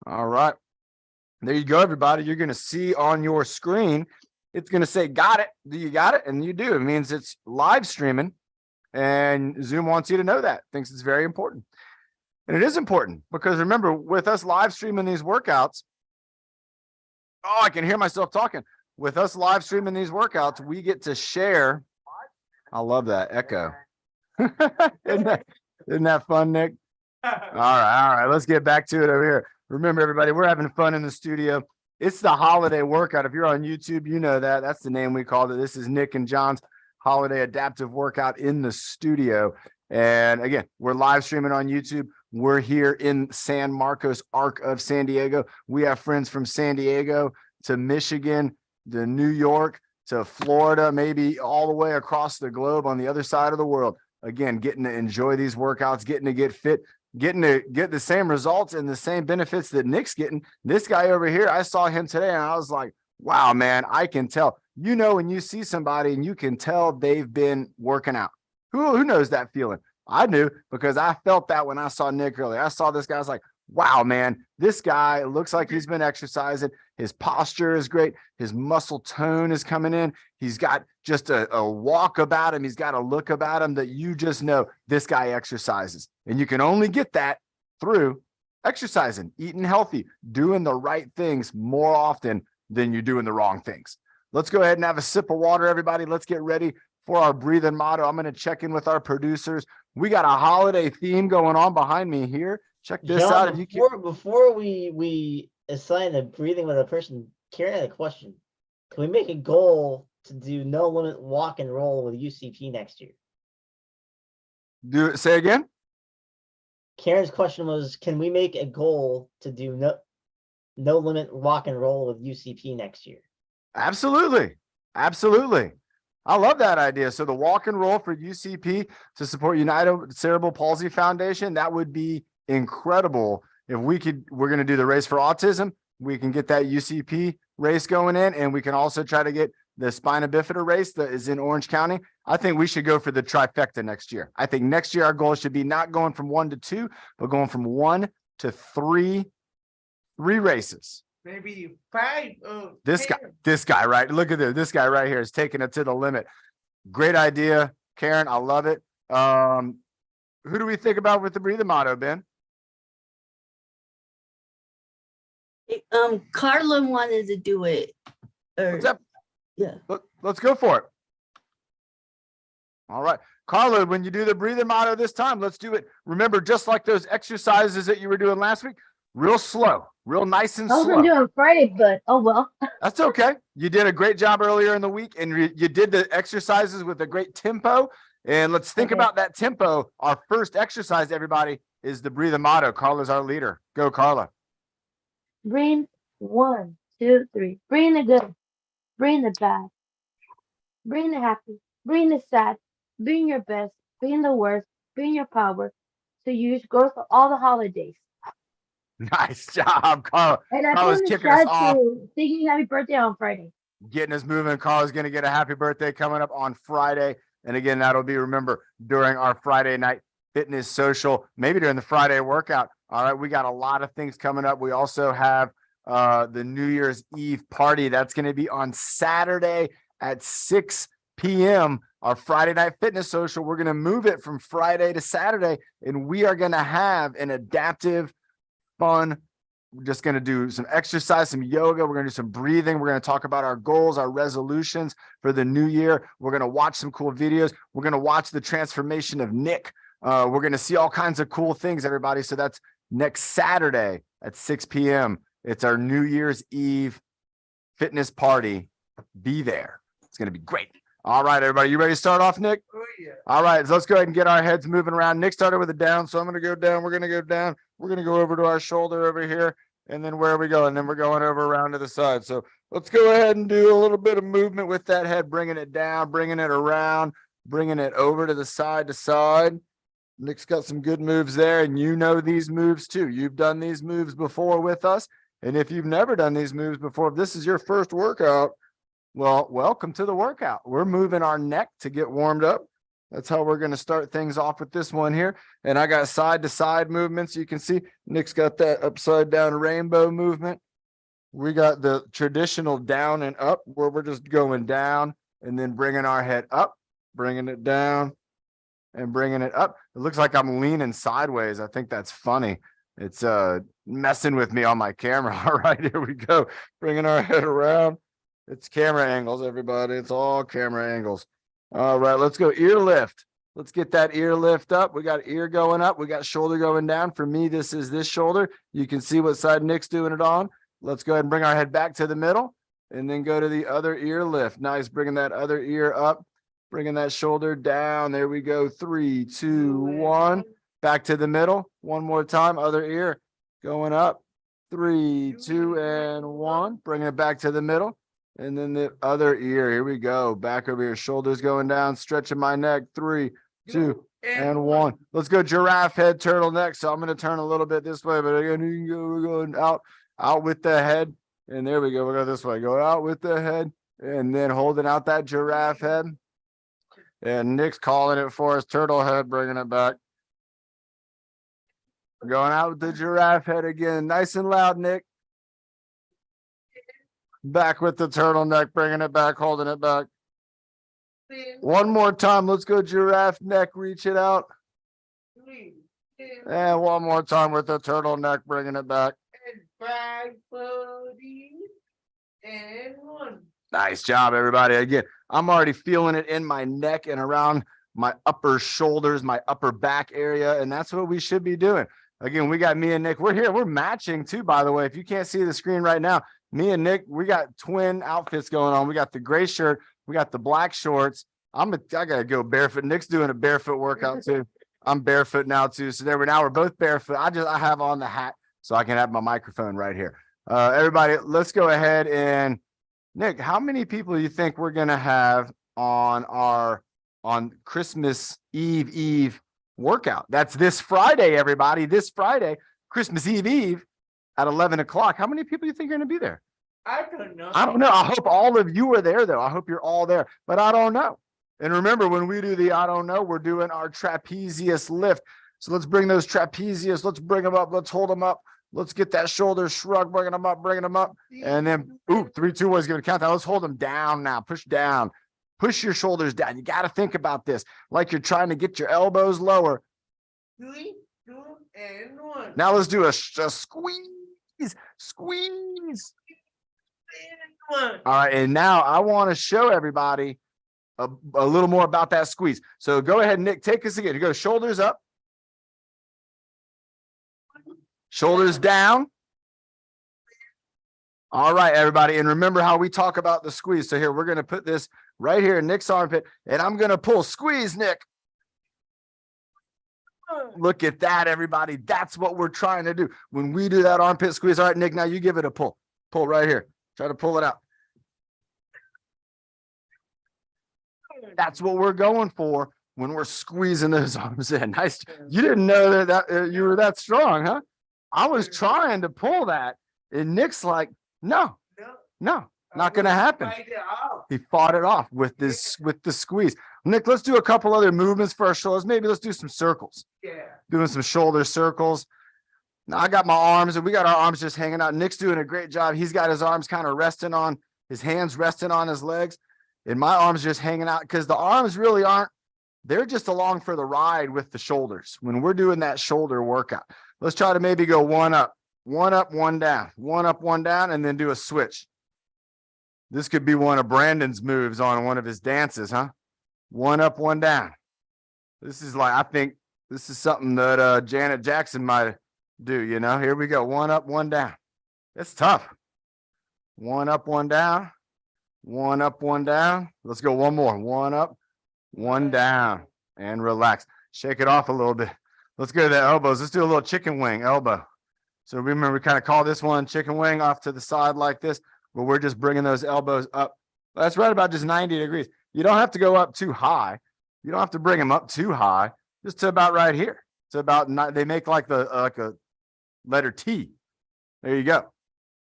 All right. There you go, everybody. You're going to see on your screen, it's going to say, got it. Do you got it? And you do. It means it's live streaming. And Zoom wants you to know that, thinks it's very important. And it is important because remember, with us live streaming these workouts, oh, I can hear myself talking. With us live streaming these workouts, we get to share. I love that echo. Isn't that fun, Nick? All right. Let's get back to it over here. Remember, everybody, we're having fun in the studio. It's the holiday workout. If you're on YouTube, you know that. That's the name we called it. This is Nick and John's holiday adaptive workout in the studio. And again, we're live streaming on YouTube. We're here in San Marcos, Arc of San Diego. We have friends from San Diego to Michigan, to New York, to Florida, maybe all the way across the globe on the other side of the world. Again, getting to enjoy these workouts, getting to get fit, getting to get the same results and the same benefits that Nick's getting. This guy over here, I saw him today and I was like, wow, man, I can tell. You know, when you see somebody and you can tell they've been working out. Who knows that feeling? I knew because I felt that when I saw Nick earlier. I saw this guy, I was like, wow, man, this guy looks like he's been exercising. His posture is great. His muscle tone is coming in. He's got just a walk about him. He's got a look about him that you just know this guy exercises. And you can only get that through exercising, eating healthy, doing the right things more often than you're doing the wrong things. Let's go ahead and have a sip of water, everybody. Let's get ready for our breathing motto. I'm going to check in with our producers. We got a holiday theme going on behind me here. Check this John, out. Before we assign a breathing with a person, Karen had a question. Can we make a goal to do no limit walk and roll with UCP next year? Say again? Karen's question was, can we make a goal to do no limit walk and roll with UCP next year? Absolutely. Absolutely. I love that idea. So the walk and roll for UCP to support United Cerebral Palsy Foundation, that would be incredible. If we could, we're going to do the race for autism. We can get that UCP race going in, and we can also try to get the spina bifida race that is in Orange County. I think we should go for the trifecta next year. I think next year our goal should be not going from 1 to 2, but going from 1 to 3 races. Maybe 5. This guy, right? Look at this. This guy right here is taking it to the limit. Great idea, Karen. I love it. Who do we think about with the breathing motto, Ben? Carla wanted to do it. What's up? Yeah. Let's go for it. All right. Carla, when you do the breathing motto this time, let's do it. Remember, just like those exercises that you were doing last week, real slow, real nice and slow. I was going to do it on Friday, but oh well. That's okay. You did a great job earlier in the week, and you did the exercises with a great tempo. And let's think about that tempo. Our first exercise, everybody, is the breathing motto. Carla's our leader. Go, Carla. Breathe 1, 2, 3. Breathe the good. Breathe the bad. Breathe the happy. Breathe the sad. Breathe your best. Breathe the worst. Breathe your power. So use growth for all the holidays. Nice job, Carla. And I Carla's put in the kicking us chat off. to singing happy birthday on Friday. Getting us moving. Carla's going to get a happy birthday coming up on Friday. And again, that'll be, remember, during our Friday night fitness social, maybe during the Friday workout. All right, we got a lot of things coming up. We also have the New Year's Eve party. That's going to be on Saturday at 6 p.m. Our Friday night fitness social. We're going to move it from Friday to Saturday, and we are going to have an adaptive, fun. We're just going to do some exercise, some yoga. We're going to do some breathing. We're going to talk about our goals, our resolutions for the new year. We're going to watch some cool videos. We're going to watch the transformation of Nick. We're going to see all kinds of cool things, everybody. So that's next Saturday at 6 p.m. It's our New Year's Eve fitness party. Be there. It's going to be great. All right, everybody. You ready to start off, Nick? Oh, yeah. All right. So let's go ahead and get our heads moving around. Nick started with a down, so I'm going to go down. We're going to go down. We're going to go over to our shoulder over here. And then where are we going? And then we're going over around to the side. So let's go ahead and do a little bit of movement with that head, bringing it down, bringing it around, bringing it over to the side to side. Nick's got some good moves there, and you know these moves too. You've done these moves before with us. And if you've never done these moves before, if this is your first workout, well, welcome to the workout. We're moving our neck to get warmed up. That's how we're going to start things off with this one here. And I got side to side movements. You can see Nick's got that upside down rainbow movement. We got the traditional down and up where we're just going down and then bringing our head up, bringing it down and bringing it up. It looks like I'm leaning sideways. I think that's funny. It's messing with me on my camera. All right, here we go. Bringing our head around. It's camera angles, everybody. It's all camera angles. All right, let's go ear lift. Let's get that ear lift up. We got ear going up. We got shoulder going down. For me, this is this shoulder. You can see what side Nick's doing it on. Let's go ahead and bring our head back to the middle and then go to the other ear lift. Nice, bringing that other ear up, bringing that shoulder down. There we go. 3, 2, 1. Back to the middle. One more time. Other ear going up. 3, 2, and 1. Bringing it back to the middle. And then the other ear. Here we go. Back over here. Shoulders going down. Stretching my neck. 3, 2, and 1. Let's go giraffe head, turtleneck. So I'm going to turn a little bit this way, but again, you can go, we're going out with the head. And there we go. We'll go this way. Go out with the head and then holding out that giraffe head. And Nick's calling it for us. Turtle head, bringing it back. Going out with the giraffe head again. Nice and loud, Nick. Back with the turtleneck, bringing it back, holding it back. One more time. Let's go giraffe neck, reach it out. And one more time with the turtleneck, bringing it back. And 1. Nice job, everybody. Again, I'm already feeling it in my neck and around my upper shoulders, my upper back area. And that's what we should be doing. Again, we got me and Nick. We're here. We're matching too, by the way. If you can't see the screen right now, me and Nick, we got twin outfits going on. We got the gray shirt. We got the black shorts. I gotta go barefoot. Nick's doing a barefoot workout too. I'm barefoot now too. So there we're both barefoot. I have on the hat so I can have my microphone right here. Everybody, let's go ahead and Nick, how many people do you think we're gonna have on Christmas Eve workout? That's this Friday, everybody. This Friday, Christmas Eve at 11 o'clock. How many people do you think are going to be there? I don't know. I don't know. I hope all of you are there, though. I hope you're all there, but I don't know. And remember, when we do the I don't know, we're doing our trapezius lift. So let's bring those trapezius. Let's bring them up. Let's hold them up. Let's get that shoulder shrug, bringing them up, bringing them up. And then, 3, 2, 1 is going to count that. Let's hold them down now. Push down. Push your shoulders down. You got to think about this like you're trying to get your elbows lower. 3, 2, and 1. Now let's do a squeeze. Squeeze. And 1. All right. And now I want to show everybody a little more about that squeeze. So go ahead, Nick, take us again. You go shoulders up. Shoulders down. All right, everybody. And remember how we talk about the squeeze. So here, we're going to put this right here in Nick's armpit, and I'm going to pull. Squeeze, Nick. Look at that, everybody. That's what we're trying to do. When we do that armpit squeeze. All right, Nick, now you give it a pull. Pull right here. Try to pull it out. That's what we're going for when we're squeezing those arms in. Nice. You didn't know that you were that strong, huh? I was trying to pull that, and Nick's like, no, not going to happen. He fought it off with the squeeze. Nick, let's do a couple other movements for our shoulders. Maybe let's do some circles. Yeah. Doing some shoulder circles. Now I got my arms, and we got our arms just hanging out. Nick's doing a great job. He's got his arms kind of resting on his hands, resting on his legs, and my arms just hanging out because the arms really aren't. They're just along for the ride with the shoulders when we're doing that shoulder workout. Let's try to maybe go one up, one down, one up, one down, and then do a switch. This could be one of Brandon's moves on one of his dances, huh? One up, one down. This is like, I think this is something that Janet Jackson might do, you know? Here we go. One up, one down. It's tough. One up, one down. One up, one down. Let's go one more. One up, one down. And relax. Shake it off a little bit. Let's go to the elbows. Let's do a little chicken wing elbow. So remember, we kind of call this one chicken wing off to the side like this, but we're just bringing those elbows up. That's right about just 90 degrees. You don't have to go up too high. You don't have to bring them up too high, just to about right here. It's about, they make like a letter T. There you go.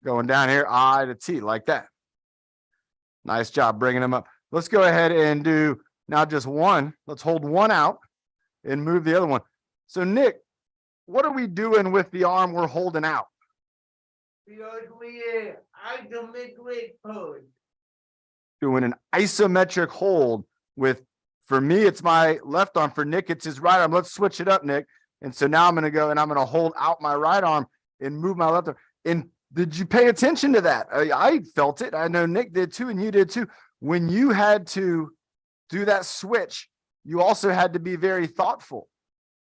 Going down here, I to T, like that. Nice job bringing them up. Let's go ahead and do Now just one, let's hold one out and move the other one. So Nick, what are we doing with the arm we're holding out? Because we isometric pose. Doing an isometric hold with, for me, it's my left arm. For Nick, it's his right arm. Let's switch it up, Nick. And so now I'm going to go and I'm going to hold out my right arm and move my left arm. And did you pay attention to that? I felt it. I know Nick did too, and you did too. When you had to do that switch, you also had to be very thoughtful,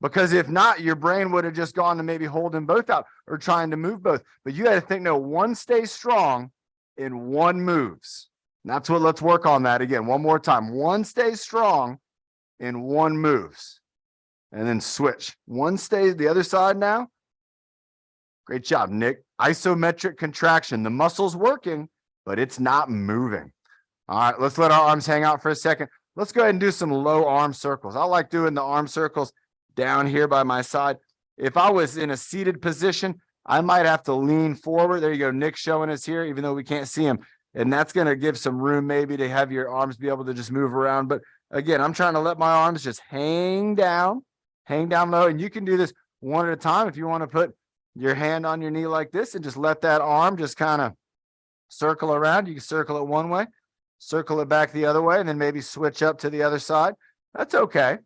because if not, your brain would have just gone to maybe holding both out or trying to move both. But you had to think, no, one stays strong and one moves. And that's what, let's work on that again. One more time. One stays strong and one moves. And then switch. One stays the other side now. Great job, Nick. Isometric contraction. The muscle's working, but it's not moving. All right, let's let our arms hang out for a second. Let's go ahead and do some low arm circles. I like doing the arm circles down here by my side. If I was in a seated position, I might have to lean forward. There you go. Nick showing us here, even though we can't see him. And that's going to give some room maybe to have your arms be able to just move around. But again, I'm trying to let my arms just hang down low. And you can do this one at a time. If you want to put your hand on your knee like this and just let that arm just kind of circle around. You can circle it one way, circle it back the other way, and then maybe switch up to the other side. That's okay.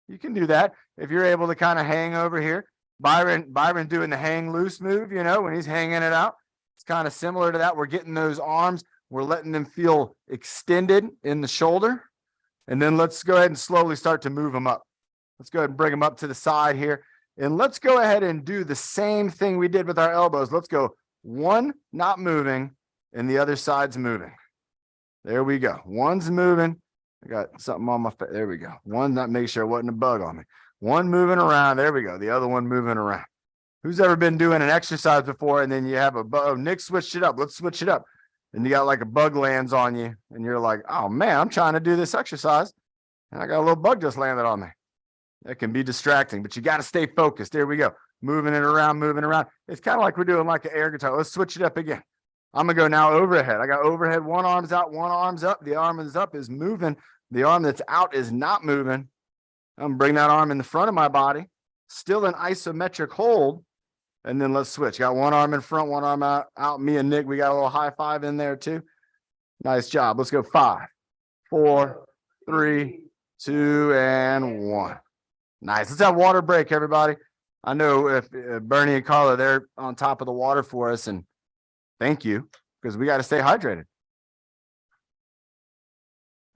You can do that. If you're able to kind of hang over here, Byron doing the hang loose move, you know, when he's hanging it out, it's kind of similar to that. We're getting those arms, we're letting them feel extended in the shoulder. And then let's go ahead and slowly start to move them up. Let's go ahead and bring them up to the side here. And let's go ahead and do the same thing we did with our elbows. Let's go one not moving and the other side's moving. There we go. One's moving. I got something on my face. There we go. One, not make sure it wasn't a bug on me. One moving around. There we go. The other one moving around. Who's ever been doing an exercise before and then you have a bug? Oh, Nick switched it up. Let's switch it up. And you got like a bug lands on you and you're like, oh man, I'm trying to do this exercise and I got a little bug just landed on me. That can be distracting, but you got to stay focused. There we go. Moving it around, moving around. It's kind of like we're doing like an air guitar. Let's switch it up again. I'm going to go now overhead. I got overhead. One arm's out, one arm's up. The arm is up is moving. The arm that's out is not moving. I'm going to bring that arm in the front of my body. Still an isometric hold. And then let's switch. Got one arm in front, one arm out. Me and Nick, we got a little high five in there too. Nice job. Let's go 5, 4, 3, 2, and 1. Nice. Let's have water break, everybody. I know if Bernie and Carla, they're on top of the water for us, and thank you, because we got to stay hydrated.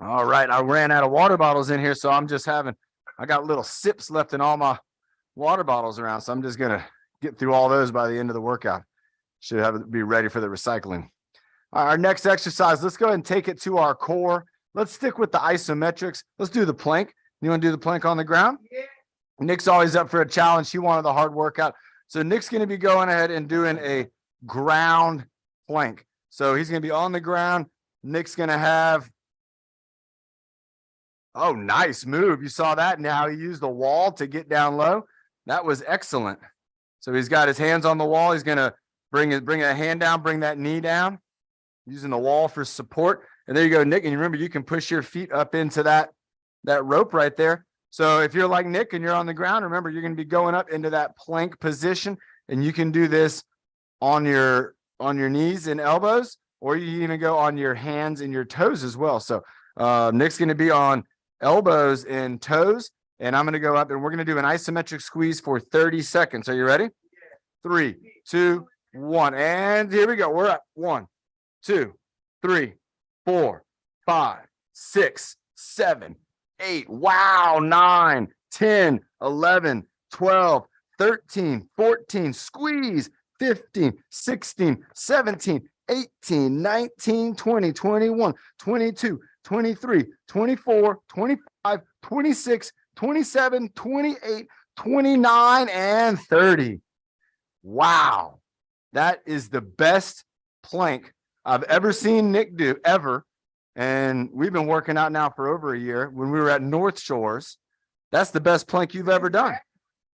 All right. I ran out of water bottles in here, so I got little sips left in all my water bottles around, so I'm just going to get through all those by the end of the workout. Should be ready for the recycling. All right, our next exercise, let's go ahead and take it to our core. Let's stick with the isometrics. Let's do the plank. You want to do the plank on the ground? Yeah. Nick's always up for a challenge. He wanted the hard workout. So Nick's going to be going ahead and doing a ground plank. So he's going to be on the ground. Nick's going to have, oh, nice move. You saw that. Now he used the wall to get down low. That was excellent. So he's got his hands on the wall. He's going to bring a hand down, bring that knee down, using the wall for support. And there you go, Nick. And you remember, you can push your feet up into that rope right there. So if you're like Nick and you're on the ground, remember, you're going to be going up into that plank position, and you can do this on your knees and elbows, or you can even go on your hands and your toes as well. So Nick's going to be on elbows and toes, and I'm going to go up and we're going to do an isometric squeeze for 30 seconds. Are you ready? 3, 2, 1. And here we go. We're up. 1, 2, 3, 4, 5, 6, 7, 8. Wow. 9, 10, 11, 12, 13, 14. Squeeze. 15, 16, 17, 18, 19, 20, 21, 22, 23, 24, 25, 26, 27, 28, 29, and 30. Wow. That is the best plank I've ever seen Nick do, ever. And we've been working out now for over a year. When we were at North Shores, that's the best plank you've ever done.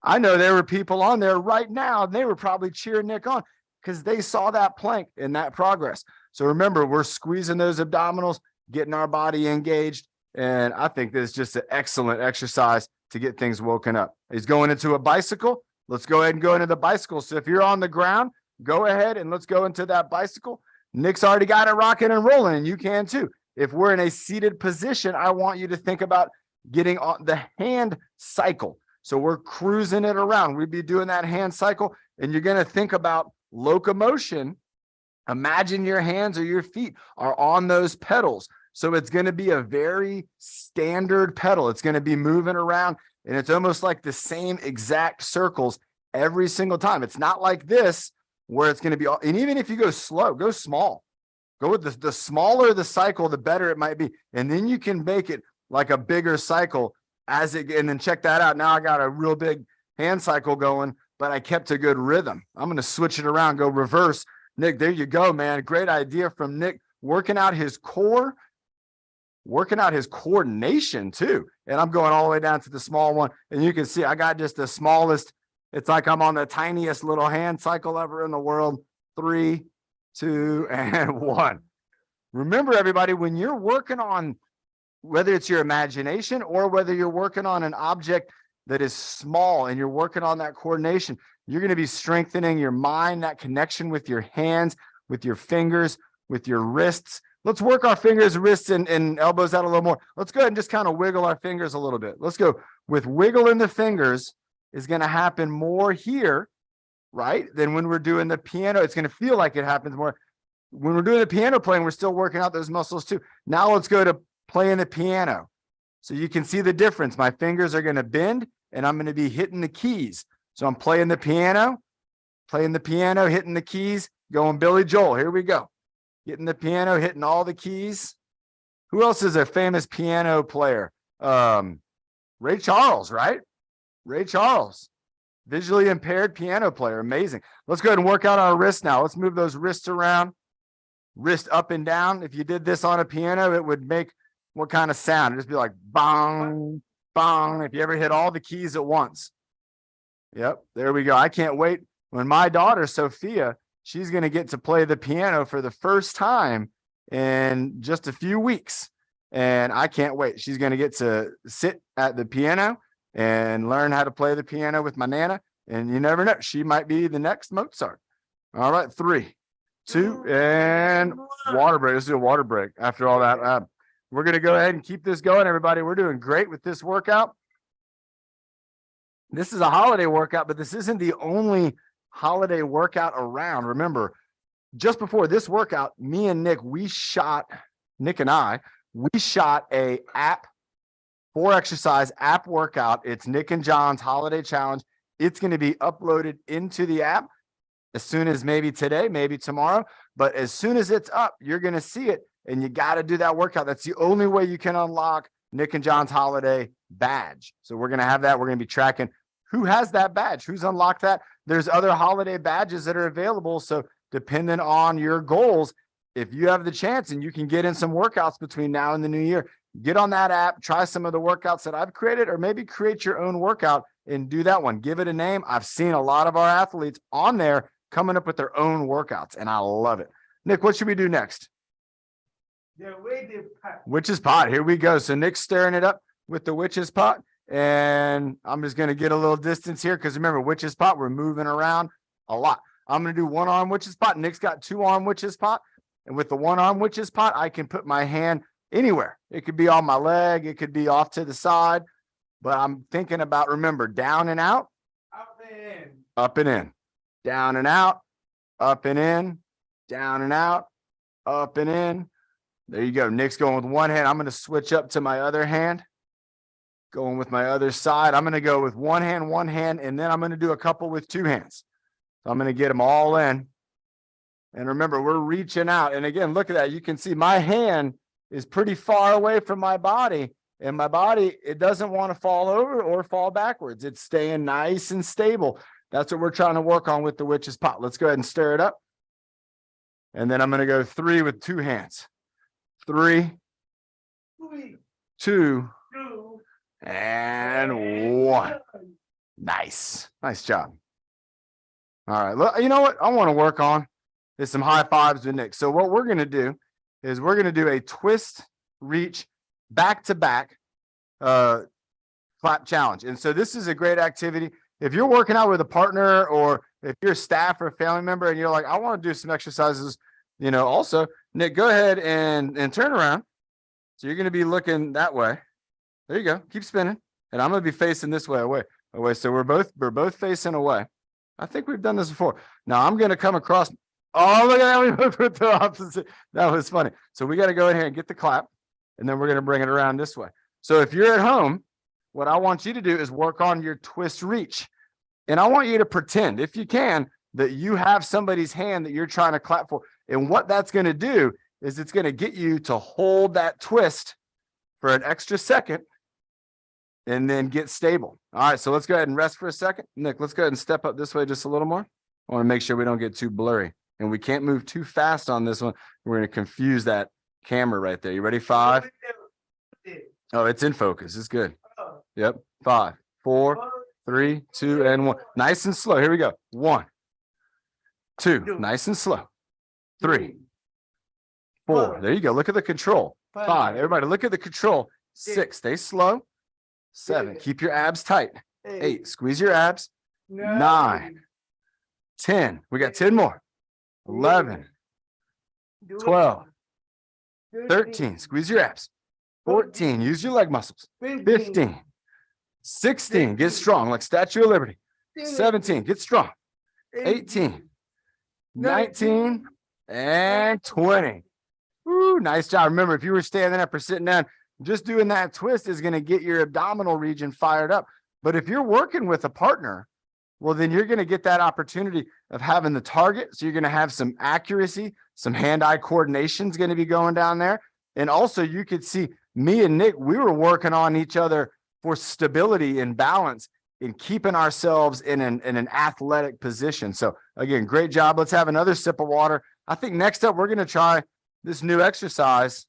I know there were people on there right now, and they were probably cheering Nick on because they saw that plank and that progress. So remember, we're squeezing those abdominals, getting our body engaged, And I think this is just an excellent exercise to get things woken up. He's going into a bicycle. Let's go ahead and go into the bicycle. So if you're on the ground, go ahead and let's go into that bicycle. Nick's already got it rocking and rolling, and you can too. If we're in a seated position, I want you to think about getting on the hand cycle. So we're cruising it around. We'd be doing that hand cycle, and you're going to think about locomotion. Imagine your hands or your feet are on those pedals. So it's going to be a very standard pedal. It's going to be moving around, and it's almost like the same exact circles every single time. It's not like this where it's going to be, and even if you go slow, go small. Go with the smaller the cycle, the better it might be. And then you can make it like a bigger cycle as it, and then check that out. Now I got a real big hand cycle going, but I kept a good rhythm. I'm going to switch it around, go reverse. Nick, there you go, man. Great idea from Nick, working out his core, working out his coordination too. And I'm going all the way down to the small one. And you can see I got just the smallest. It's like I'm on the tiniest little hand cycle ever in the world. 3, 2, and 1. Remember, everybody, when you're working on, whether it's your imagination or whether you're working on an object that is small and you're working on that coordination, you're going to be strengthening your mind, that connection with your hands, with your fingers, with your wrists. Let's work our fingers, wrists, and elbows out a little more. Let's go ahead and just kind of wiggle our fingers a little bit. Let's go with wiggling the fingers is going to happen more here, right? Than when we're doing the piano. It's going to feel like it happens more. When we're doing the piano playing, we're still working out those muscles too. Now let's go to playing the piano. So you can see the difference. My fingers are going to bend and I'm going to be hitting the keys. So I'm playing the piano, hitting the keys, going Billy Joel. Here we go. Hitting the piano, hitting all the keys. Who else is a famous piano player? Ray Charles, right? Ray Charles, visually impaired piano player. Amazing. Let's go ahead and work out our wrists now. Let's move those wrists around, wrist up and down. If you did this on a piano, it would make what kind of sound? It'd just be like bong, bong. If you ever hit all the keys at once. Yep, there we go. I can't wait. When my daughter, Sophia, she's going to get to play the piano for the first time in just a few weeks. And I can't wait. She's going to get to sit at the piano and learn how to play the piano with my Nana. And you never know, she might be the next Mozart. All right, 3, 2, and water break. Let's do a water break after all that. We're going to go ahead and keep this going, everybody. We're doing great with this workout. This is a holiday workout, but this isn't the only holiday workout around. Remember, just before this workout, me and Nick, Nick and I shot a app 4 exercise app workout. It's Nick and John's holiday challenge. It's going to be uploaded into the app as soon as maybe today, maybe tomorrow. But as soon as it's up, you're going to see it. And you got to do that workout. That's the only way you can unlock Nick and John's holiday badge. So we're going to have that. We're going to be tracking who has that badge, who's unlocked that. There's other holiday badges that are available. So depending on your goals, if you have the chance and you can get in some workouts between now and the new year, get on that app, try some of the workouts that I've created, or maybe create your own workout and do that one. Give it a name. I've seen a lot of our athletes on there coming up with their own workouts, and I love it. Nick, what should we do next? The witch's pot. Witch's pot. Here we go. So Nick's stirring it up with the witch's pot, and I'm just going to get a little distance here because remember, witch's pot, we're moving around a lot. I'm going to do 1-arm witch's pot. Nick's got 2-arm witch's pot, and with the 1-arm witch's pot, I can put my hand anywhere. It could be on my leg. It could be off to the side, but I'm thinking about, remember, down and out, Up and in. up and in, down and out, up and in, down and out, up and in. There you go. Nick's going with one hand. I'm going to switch up to my other hand, going with my other side. I'm going to go with one hand, and then I'm going to do a couple with 2 hands. So I'm going to get them all in. And remember, we're reaching out. And again, look at that. You can see my hand is pretty far away from my body, and my body, it doesn't want to fall over or fall backwards. It's staying nice and stable. That's what we're trying to work on with the witch's pot. Let's go ahead and stir it up. And then I'm going to go 3 with 2 hands. 3, 3, 2, 2, and 1. Nice. Nice job. All right. Look, you know what I want to work on is some high fives with Nick. So what we're going to do is we're going to do a twist, reach, back-to-back clap challenge. And so this is a great activity. If you're working out with a partner, or if you're a staff or a family member and you're like, I want to do some exercises, also, Nick, go ahead and turn around. So you're going to be looking that way. There you go. Keep spinning. And I'm going to be facing this way, away. So we're both facing away. I think we've done this before. Now I'm going to come across. Oh, look at that. We both went the opposite. That was funny. So we got to go in here and get the clap, and then we're going to bring it around this way. So if you're at home, what I want you to do is work on your twist reach. And I want you to pretend, if you can, that you have somebody's hand that you're trying to clap for. And what that's going to do is it's going to get you to hold that twist for an extra second and then get stable. All right, so let's go ahead and rest for a second. Nick, let's go ahead and step up this way just a little more. I want to make sure we don't get too blurry. And we can't move too fast on this one. We're going to confuse that camera right there. You ready? 5. Oh, it's in focus. It's good. Yep. 5, 4, 3, 2, and 1. Nice and slow. Here we go. 1, 2. Nice and slow. 3, 4. There you go. Look at the control. 5. Everybody, look at the control. 6. Stay slow. 7. Keep your abs tight. 8. Squeeze your abs. 9. 10. We got 10 more. 11. 12. 13. Squeeze your abs. 14. Use your leg muscles. 15. 16. Get strong, like Statue of Liberty. 17. Get strong. 18. 19. And 20. Woo, nice job. Remember, if you were standing up or sitting down, just doing that twist is going to get your abdominal region fired up. But if you're working with a partner, well, then you're going to get that opportunity of having the target. So you're going to have some accuracy, some hand-eye coordination is going to be going down there. And also you could see me and Nick, we were working on each other for stability and balance in keeping ourselves in an athletic position. So again, great job. Let's have another sip of water. I think next up, we're going to try this new exercise,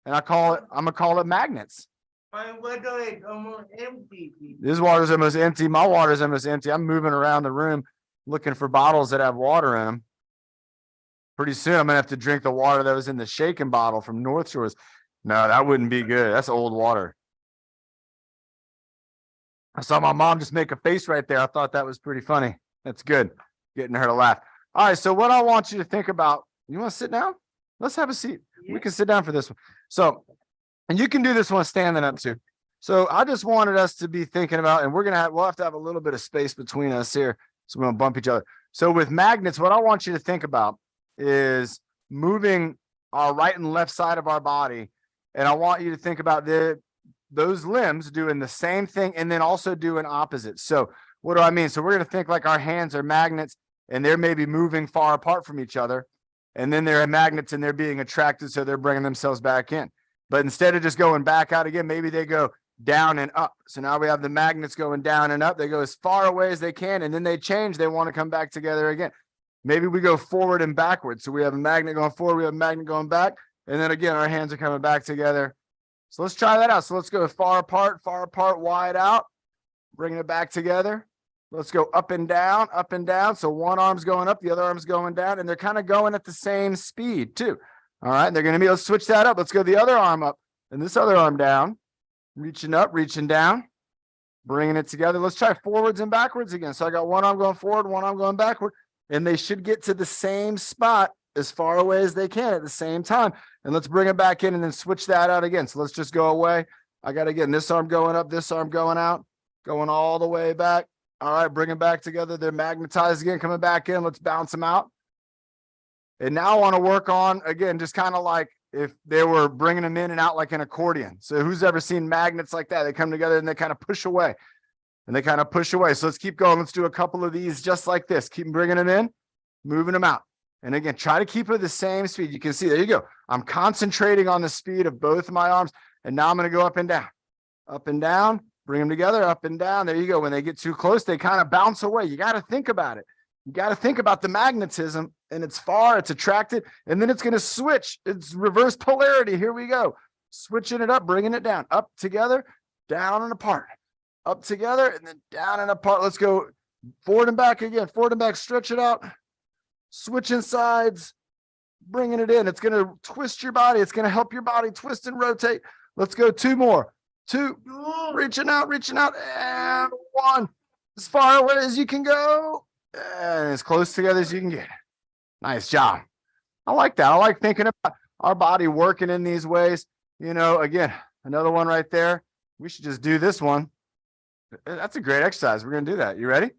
and I'm going to call it magnets. My water is almost empty. This water's almost empty. My water's almost empty. I'm moving around the room looking for bottles that have water in them. Pretty soon, I'm going to have to drink the water that was in the shaken bottle from North Shores. No, that wouldn't be good. That's old water. I saw my mom just make a face right there. I thought that was pretty funny. That's good. Getting her to laugh. All right. So what I want you to think about, you want to sit down? Let's have a seat. We can sit down for this one. So, and you can do this one standing up too. So I just wanted us to be thinking about, and we'll have to have a little bit of space between us here. So we're going to bump each other. So with magnets, what I want you to think about is moving our right and left side of our body. And I want you to think about those limbs doing the same thing and then also doing opposite. So what do I mean? So we're going to think like our hands are magnets and they're maybe moving far apart from each other. And then they're magnets and they're being attracted. So they're bringing themselves back in. But instead of just going back out again, maybe they go down and up. So now we have the magnets going down and up. They go as far away as they can. And then they change. They want to come back together again. Maybe we go forward and backwards. So we have a magnet going forward. We have a magnet going back. And then again, our hands are coming back together. So let's try that out. So let's go far apart, wide out, bringing it back together. Let's go up and down, up and down. So one arm's going up, the other arm's going down, and they're kind of going at the same speed too. All right. And they're going to be able to switch that up. Let's go the other arm up and this other arm down, reaching up, reaching down, bringing it together. Let's try forwards and backwards again. So I got one arm going forward, one arm going backward, and they should get to the same spot as far away as they can at the same time. And let's bring it back in and then switch that out again. So let's just go away. I got, again, this arm going up, this arm going out, going all the way back. All right, bring them back together. They're magnetized again, coming back in. Let's bounce them out. And now I want to work on, again, just kind of like if they were bringing them in and out like an accordion. So who's ever seen magnets like that? They come together and they kind of push away. And they kind of push away. So let's keep going. Let's do a couple of these just like this. Keep bringing them in, moving them out. And again, try to keep it the same speed. You can see, there you go. I'm concentrating on the speed of both of my arms. And now I'm going to go up and down, bring them together, up and down. There you go. When they get too close, they kind of bounce away. You got to think about it. You got to think about the magnetism, and it's far, it's attracted, and then it's going to switch. It's reverse polarity. Here we go. Switching it up, bringing it down, up together, down and apart, up together, and then down and apart. Let's go forward and back again, forward and back, stretch it out. Switching sides, bringing it in. It's going to twist your body. It's going to help your body twist and rotate Let's go 2 more. 2, Two. reaching out, and 1. As far away as you can go, and as close together as you can get. Nice job. I like that. I like thinking about our body working in these ways. You know, again, another one right there. We should just do this one. That's a great exercise. We're going to do that. You ready?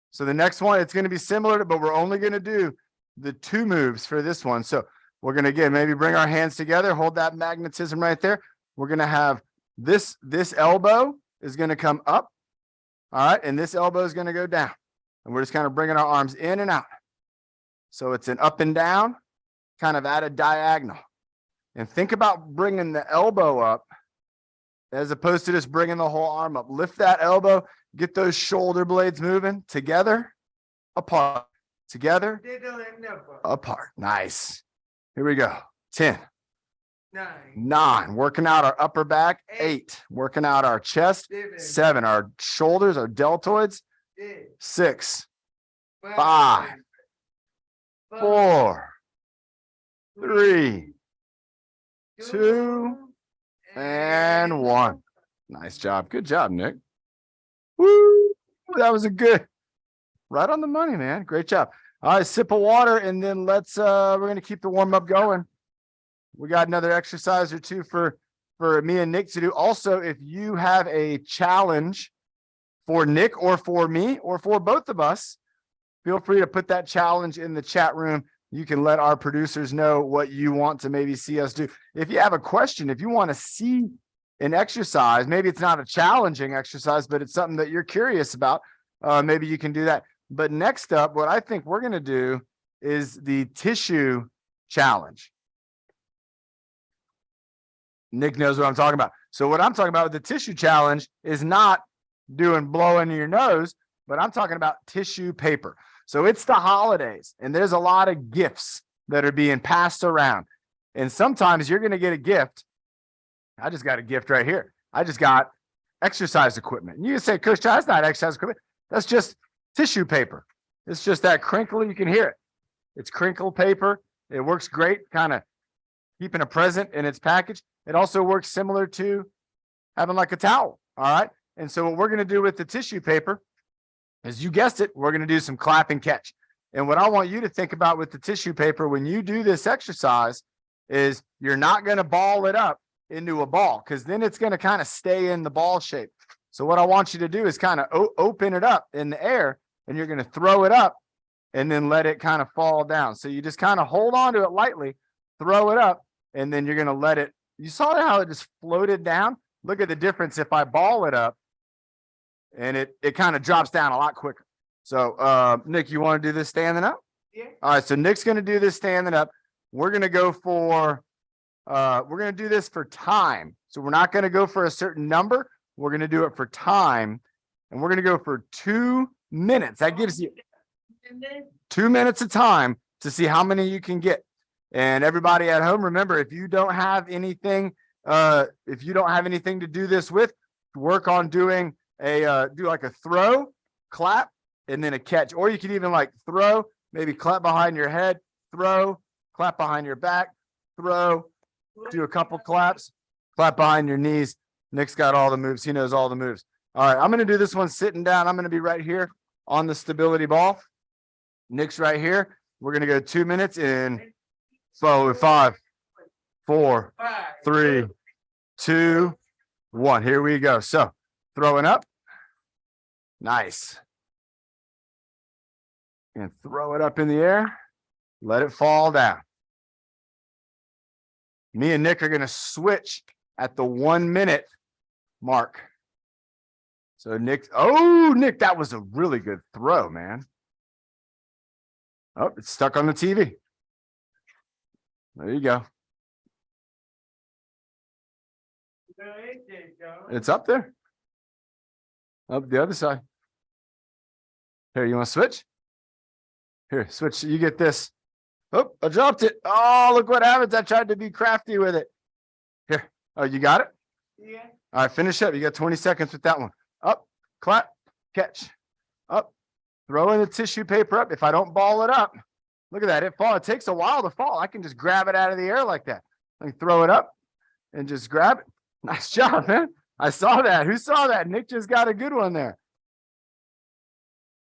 So the next one, it's going to be similar, but we're only going to do the 2 moves for this one. So we're going to, again, maybe bring our hands together, hold that magnetism right there. We're going to have this elbow is going to come up. All right. And this elbow is going to go down. And we're just kind of bringing our arms in and out. So it's an up and down, kind of at a diagonal. And think about bringing the elbow up as opposed to just bringing the whole arm up. Lift that elbow, get those shoulder blades moving together, apart, together, apart. Nice. Here we go. 10, 9, working out our upper back. 8, working out our chest. 7, our shoulders, our deltoids. 6, 5, 4, 3, 2, and 1. Nice job. Good job, Nick. Woo! That was a good, right on the money, man. Great job. All right, sip of water, and then let's we're gonna keep the warm up going. We got another exercise or 2 for me and Nick to do. Also, if you have a challenge for Nick or for me or for both of us, feel free to put that challenge in the chat room. You can let our producers know what you want to maybe see us do. If you have a question, if you want to see an exercise, maybe it's not a challenging exercise, but it's something that you're curious about, maybe you can do that. But next up, what I think we're going to do is the tissue challenge. Nick knows what I'm talking about. So what I'm talking about with the tissue challenge is not doing blowing your nose, but I'm talking about tissue paper. So it's the holidays, and there's a lot of gifts that are being passed around. And sometimes you're going to get a gift. I just got a gift right here. I just got exercise equipment. And you can say, Coach, that's not exercise equipment. That's just tissue paper. It's just that crinkle. You can hear it. It's crinkle paper. It works great, kind of keeping a present in its package. It also works similar to having like a towel. All right. And so what we're going to do with the tissue paper, as you guessed it, we're going to do some clap and catch. And what I want you to think about with the tissue paper when you do this exercise is you're not going to ball it up into a ball, because then it's going to kind of stay in the ball shape. So what I want you to do is kind of open it up in the air, and you're going to throw it up and then let it kind of fall down. So you just kind of hold on to it lightly, throw it up, and then you're going to let it. You saw how it just floated down? Look at the difference if I ball it up. And it kind of drops down a lot quicker. So, Nick, you want to do this standing up? Yeah. All right. So Nick's going to do this standing up. We're going to go for, we're going to do this for time. So we're not going to go for a certain number. We're going to do it for time. And we're going to go for 2 minutes. That gives you 2 minutes of time to see how many you can get. And everybody at home, remember, if you don't have anything to do this with, work on doing do like a throw, clap, and then a catch. Or you can even like throw, maybe clap behind your head, throw, clap behind your back, throw, do a couple claps, clap behind your knees. Nick's got all the moves. He knows all the moves. All right, I'm going to do this one sitting down. I'm going to be right here on the stability ball. Nick's right here. We're going to go 2 minutes in 5, 4, 3, 2, 1. Here we go. So throwing up. Nice. And throw it up in the air. Let it fall down. Me and Nick are going to switch at the 1 minute mark. So Nick, that was a really good throw, man. Oh, it's stuck on the TV. There you go. It's up there. Up the other side. Here, you want to switch? Here, switch. You get this. Oh, I dropped it. Oh, look what happens. I tried to be crafty with it. Here. Oh, you got it? Yeah. All right, finish up. You got 20 seconds with that one. Up, clap, catch. Up, throw in the tissue paper up. If I don't ball it up, look at that. It falls. It takes a while to fall. I can just grab it out of the air like that. I can throw it up, and just grab it. Nice job, man. I saw that. Who saw that? Nick just got a good one there.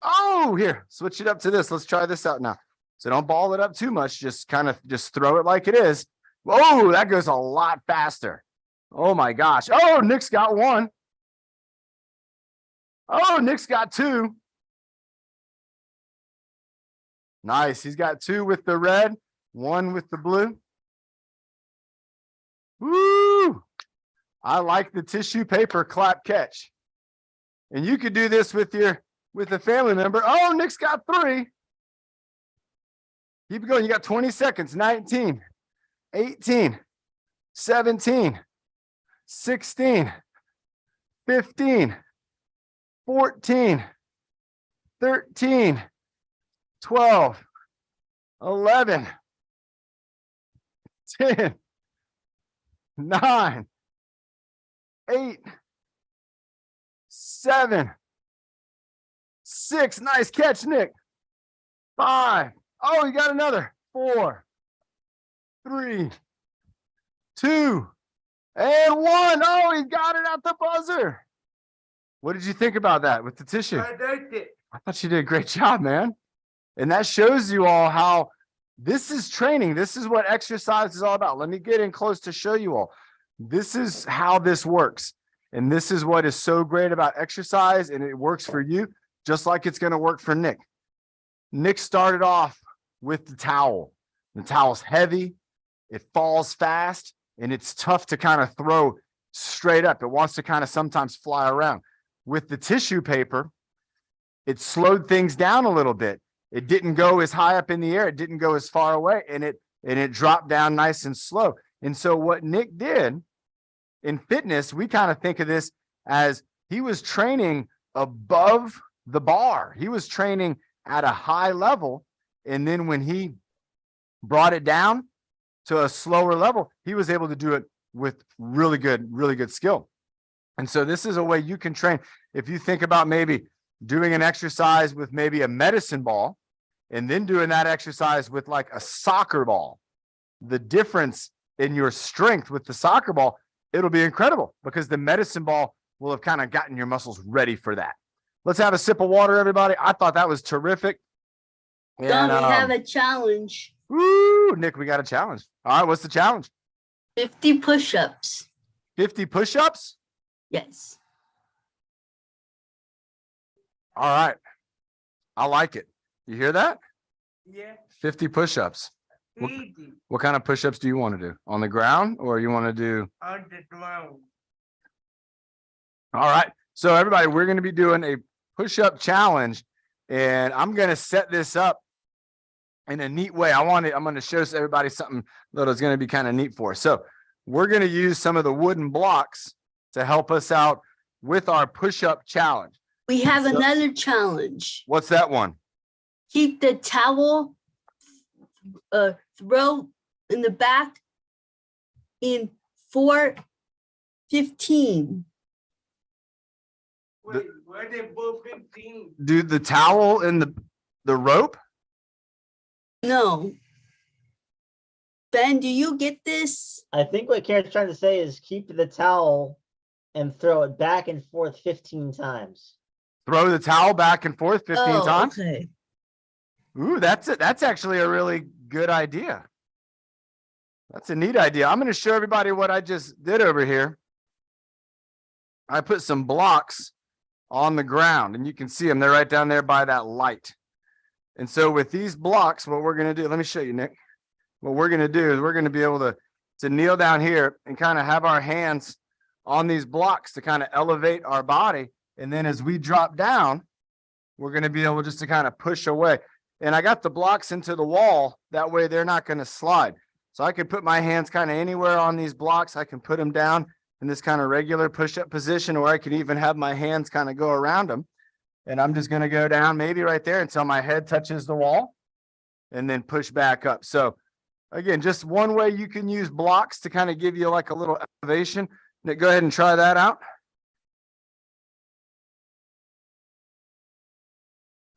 Oh, here, switch it up to this. Let's try this out now. So don't ball it up too much. Just kind of just throw it like it is. Oh, that goes a lot faster. Oh my gosh. Oh, Nick's got one. Oh, Nick's got two. Nice. He's got two with the red, one with the blue. Woo! I like the tissue paper clap catch. And you could do this with a family member. Oh, Nick's got three. Keep going. You got 20 seconds. 19, 18, 17, 16, 15, 14, 13, 12, 11, 10, 9, 8, 7, 6. Nice catch, Nick. 5. Oh, you got another. 4, 3, 2, and 1. Oh, he got it at the buzzer. What did you think about that with the tissue? I liked it. I thought you did a great job, man. And that shows you all how this is training. This is what exercise is all about. Let me get in close to show you all. This is how this works. And this is what is so great about exercise. And it works for you just like it's going to work for Nick. Nick started off with the towel. The towel's heavy. It falls fast. And it's tough to kind of throw straight up. It wants to kind of sometimes fly around. With the tissue paper, it slowed things down a little bit. It didn't go as high up in the air. It didn't go as far away, and it dropped down nice and slow. And so what Nick did in fitness, we kind of think of this as he was training above the bar. He was training at a high level. And then when he brought it down to a slower level, he was able to do it with really good skill. And so this is a way you can train. If you think about maybe doing an exercise with maybe a medicine ball and then doing that exercise with like a soccer ball, the difference in your strength with the soccer ball, it'll be incredible because the medicine ball will have kind of gotten your muscles ready for that. Let's have a sip of water, everybody. I thought that was terrific. Don't we have a challenge? Woo, Nick, we got a challenge. All right, what's the challenge? 50 push-ups. 50 push-ups? Yes. All right. I like it. You hear that? Yeah. 50 push-ups. Easy. What kind of push-ups do you want to do? On the ground or you want to do? On the ground. All right. So everybody, we're going to be doing a push-up challenge and I'm going to set this up in a neat way. I'm going to show everybody something that is going to be kind of neat for us. So we're going to use some of the wooden blocks to help us out with our push-up challenge. We have another challenge. What's that one? Keep the towel, throw in the back in 4:15. Wait, where they both 15? Do the towel and the rope? No. Ben, do you get this? I think what Karen's trying to say is keep the towel and throw it back and forth 15 times. Throw the towel back and forth 15 Oh, times? okay. Ooh, that's it. That's actually a really good idea. That's a neat idea. I'm going to show everybody what I just did over here. I put some blocks on the ground and you can see them. They're right down there by that light. And so with these blocks, what we're going to do, let me show you, Nick. What we're going to do is we're going to be able to kneel down here and kind of have our hands on these blocks to kind of elevate our body. And then as we drop down, we're going to be able just to kind of push away. And I got the blocks into the wall. That way they're not going to slide. So I can put my hands kind of anywhere on these blocks. I can put them down in this kind of regular push-up position, or I can even have my hands kind of go around them. And I'm just going to go down maybe right there until my head touches the wall and then push back up. So again, just one way you can use blocks to kind of give you like a little elevation. Nick, go ahead and try that out.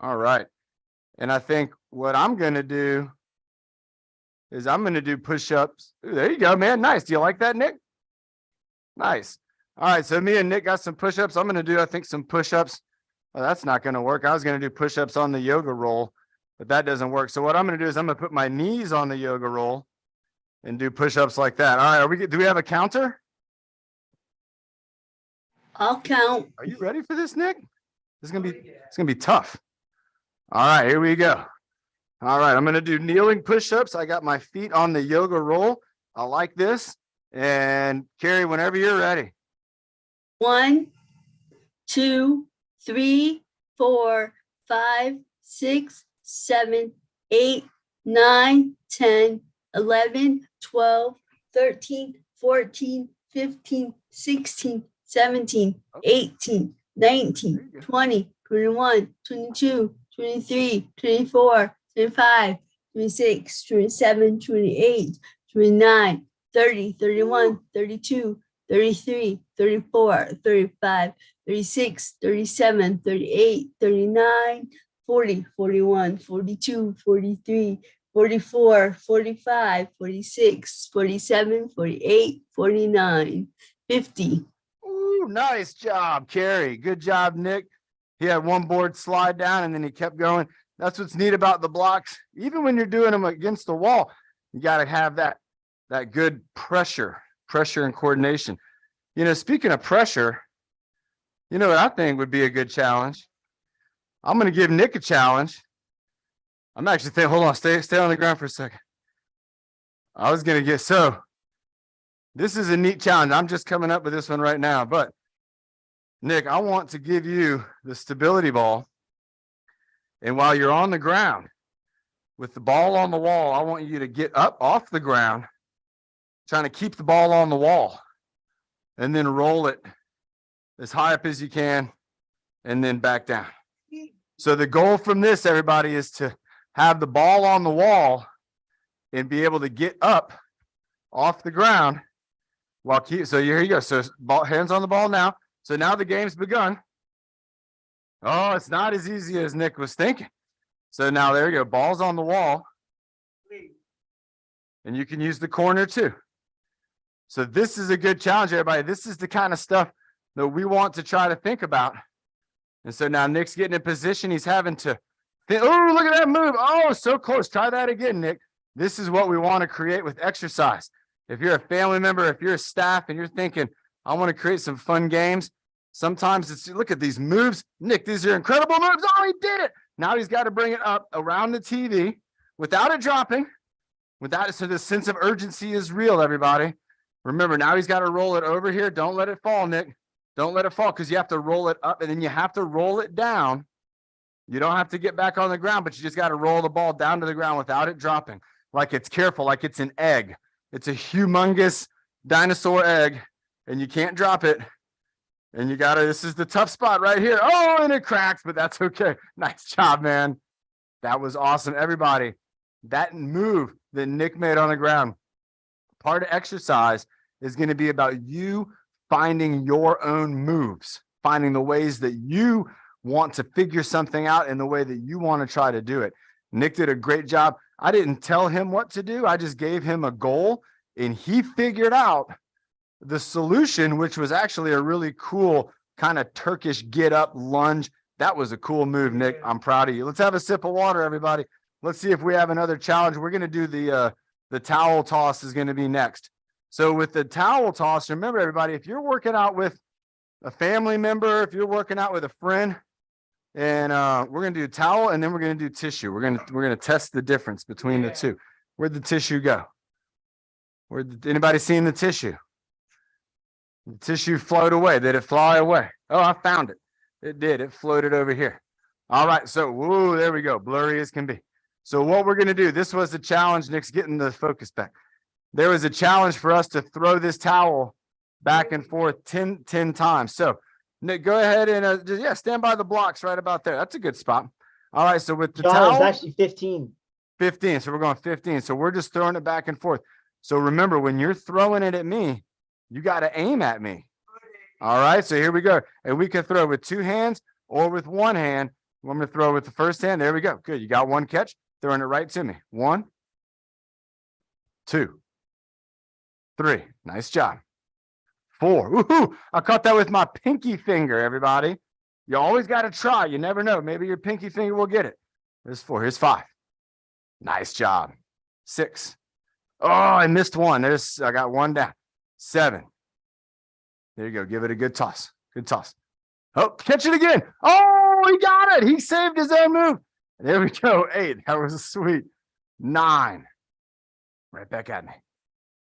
All right. And I think what I'm going to do is I'm going to do push-ups. Ooh, there you go, man. Nice. Do you like that, Nick? Nice. All right, so me and Nick got some push-ups. I'm gonna do, I think, some push-ups. Oh, that's not gonna work. I was gonna do push-ups on the yoga roll, but that doesn't work. So what I'm gonna do is I'm gonna put my knees on the yoga roll and do push-ups like that. All right, do we have a counter? I'll count. Are you ready for this, Nick? It's gonna be tough. All right, here we go. All right, I'm gonna do kneeling push-ups. I got my feet on the yoga roll. I like this. And Carrie, whenever you're ready. 1, 2, 3, 4, 5, 6, 7, 8, 9, 10, 11, 12, 13, 14, 15, 16, 17, 18, 19, 20, 21, 22, 23, 24, 25, 26, 27, 28, 29, 30, 31, 32, 33, 34, 35, 36, 37, 38, 39, 40, 41, 42, 43, 44, 45, 46, 47, 48, 49, 50. Ooh, nice job, Carrie. Good job, Nick. He had one board slide down and then he kept going. That's what's neat about the blocks. Even when you're doing them against the wall, you got to have that good pressure and coordination. You know, speaking of pressure, you know what I think would be a good challenge? I'm going to give Nick a challenge. I'm actually thinking, hold on, stay on the ground for a second. I was going to get, so this is a neat challenge. I'm just coming up with this one right now, but Nick, I want to give you the stability ball. And while you're on the ground with the ball on the wall, I want you to get up off the ground, trying to keep the ball on the wall and then roll it as high up as you can and then back down. So the goal from this, everybody, is to have the ball on the wall and be able to get up off the ground while so here you go. So hands on the ball now. So now the game's begun. Oh, it's not as easy as Nick was thinking. So now there you go. Ball's on the wall. And you can use the corner too. So this is a good challenge, everybody. This is the kind of stuff that we want to try to think about. And so now Nick's getting in position. He's having to think, oh, look at that move. Oh, so close. Try that again, Nick. This is what we want to create with exercise. If you're a family member, if you're a staff and you're thinking, I want to create some fun games. Sometimes it's, look at these moves. Nick, these are incredible moves. Oh, he did it. Now he's got to bring it up around the TV without it dropping. Without it, so the sense of urgency is real, everybody. Remember, now he's got to roll it over here. Don't let it fall, Nick. Don't let it fall, because you have to roll it up and then you have to roll it down. You don't have to get back on the ground, but you just got to roll the ball down to the ground without it dropping. Like it's careful, like it's an egg. It's a humongous dinosaur egg, and you can't drop it. And you got to, this is the tough spot right here. Oh, and it cracks, but that's okay. Nice job, man. That was awesome. Everybody, that move that Nick made on the ground, part of exercise is going to be about you finding your own moves, finding the ways that you want to figure something out in the way that you want to try to do it. Nick did a great job. I didn't tell him what to do. I just gave him a goal and he figured out the solution, which was actually a really cool kind of Turkish get up lunge. That was a cool move, Nick. I'm proud of you. Let's have a sip of water, everybody. Let's see if we have another challenge. We're going to do the towel toss is going to be next. So with the towel toss, remember everybody, if you're working out with a family member, if you're working out with a friend, and we're going to do towel and then we're going to do tissue. We're going to test the difference between the two. Where'd the tissue go? Anybody seen the tissue? The tissue float away. Did it fly away? Oh, I found it. It did. It floated over here. All right. So, whoa, there we go. Blurry as can be. So what we're going to do, this was the challenge. Nick's getting the focus back. There was a challenge for us to throw this towel back and forth 10 times. So Nick, go ahead and stand by the blocks right about there. That's a good spot. All right. So with the John, towel, it's actually 15. 15. So we're going 15. So we're just throwing it back and forth. So remember, when you're throwing it at me, you got to aim at me. All right. So here we go. And we can throw with two hands or with one hand. I'm going to throw with the first hand. There we go. Good. You got one catch. Throwing it right to me. 1, 2, 3. Nice job. 4. Woohoo! I caught that with my pinky finger, everybody. You always got to try. You never know. Maybe your pinky finger will get it. There's 4. Here's 5. Nice job. 6. Oh, I missed 1. I got 1 down. 7. There you go. Give it a good toss. Good toss. Oh, catch it again. Oh, he got it. He saved his own move. There we go. 8. That was sweet. 9. Right back at me.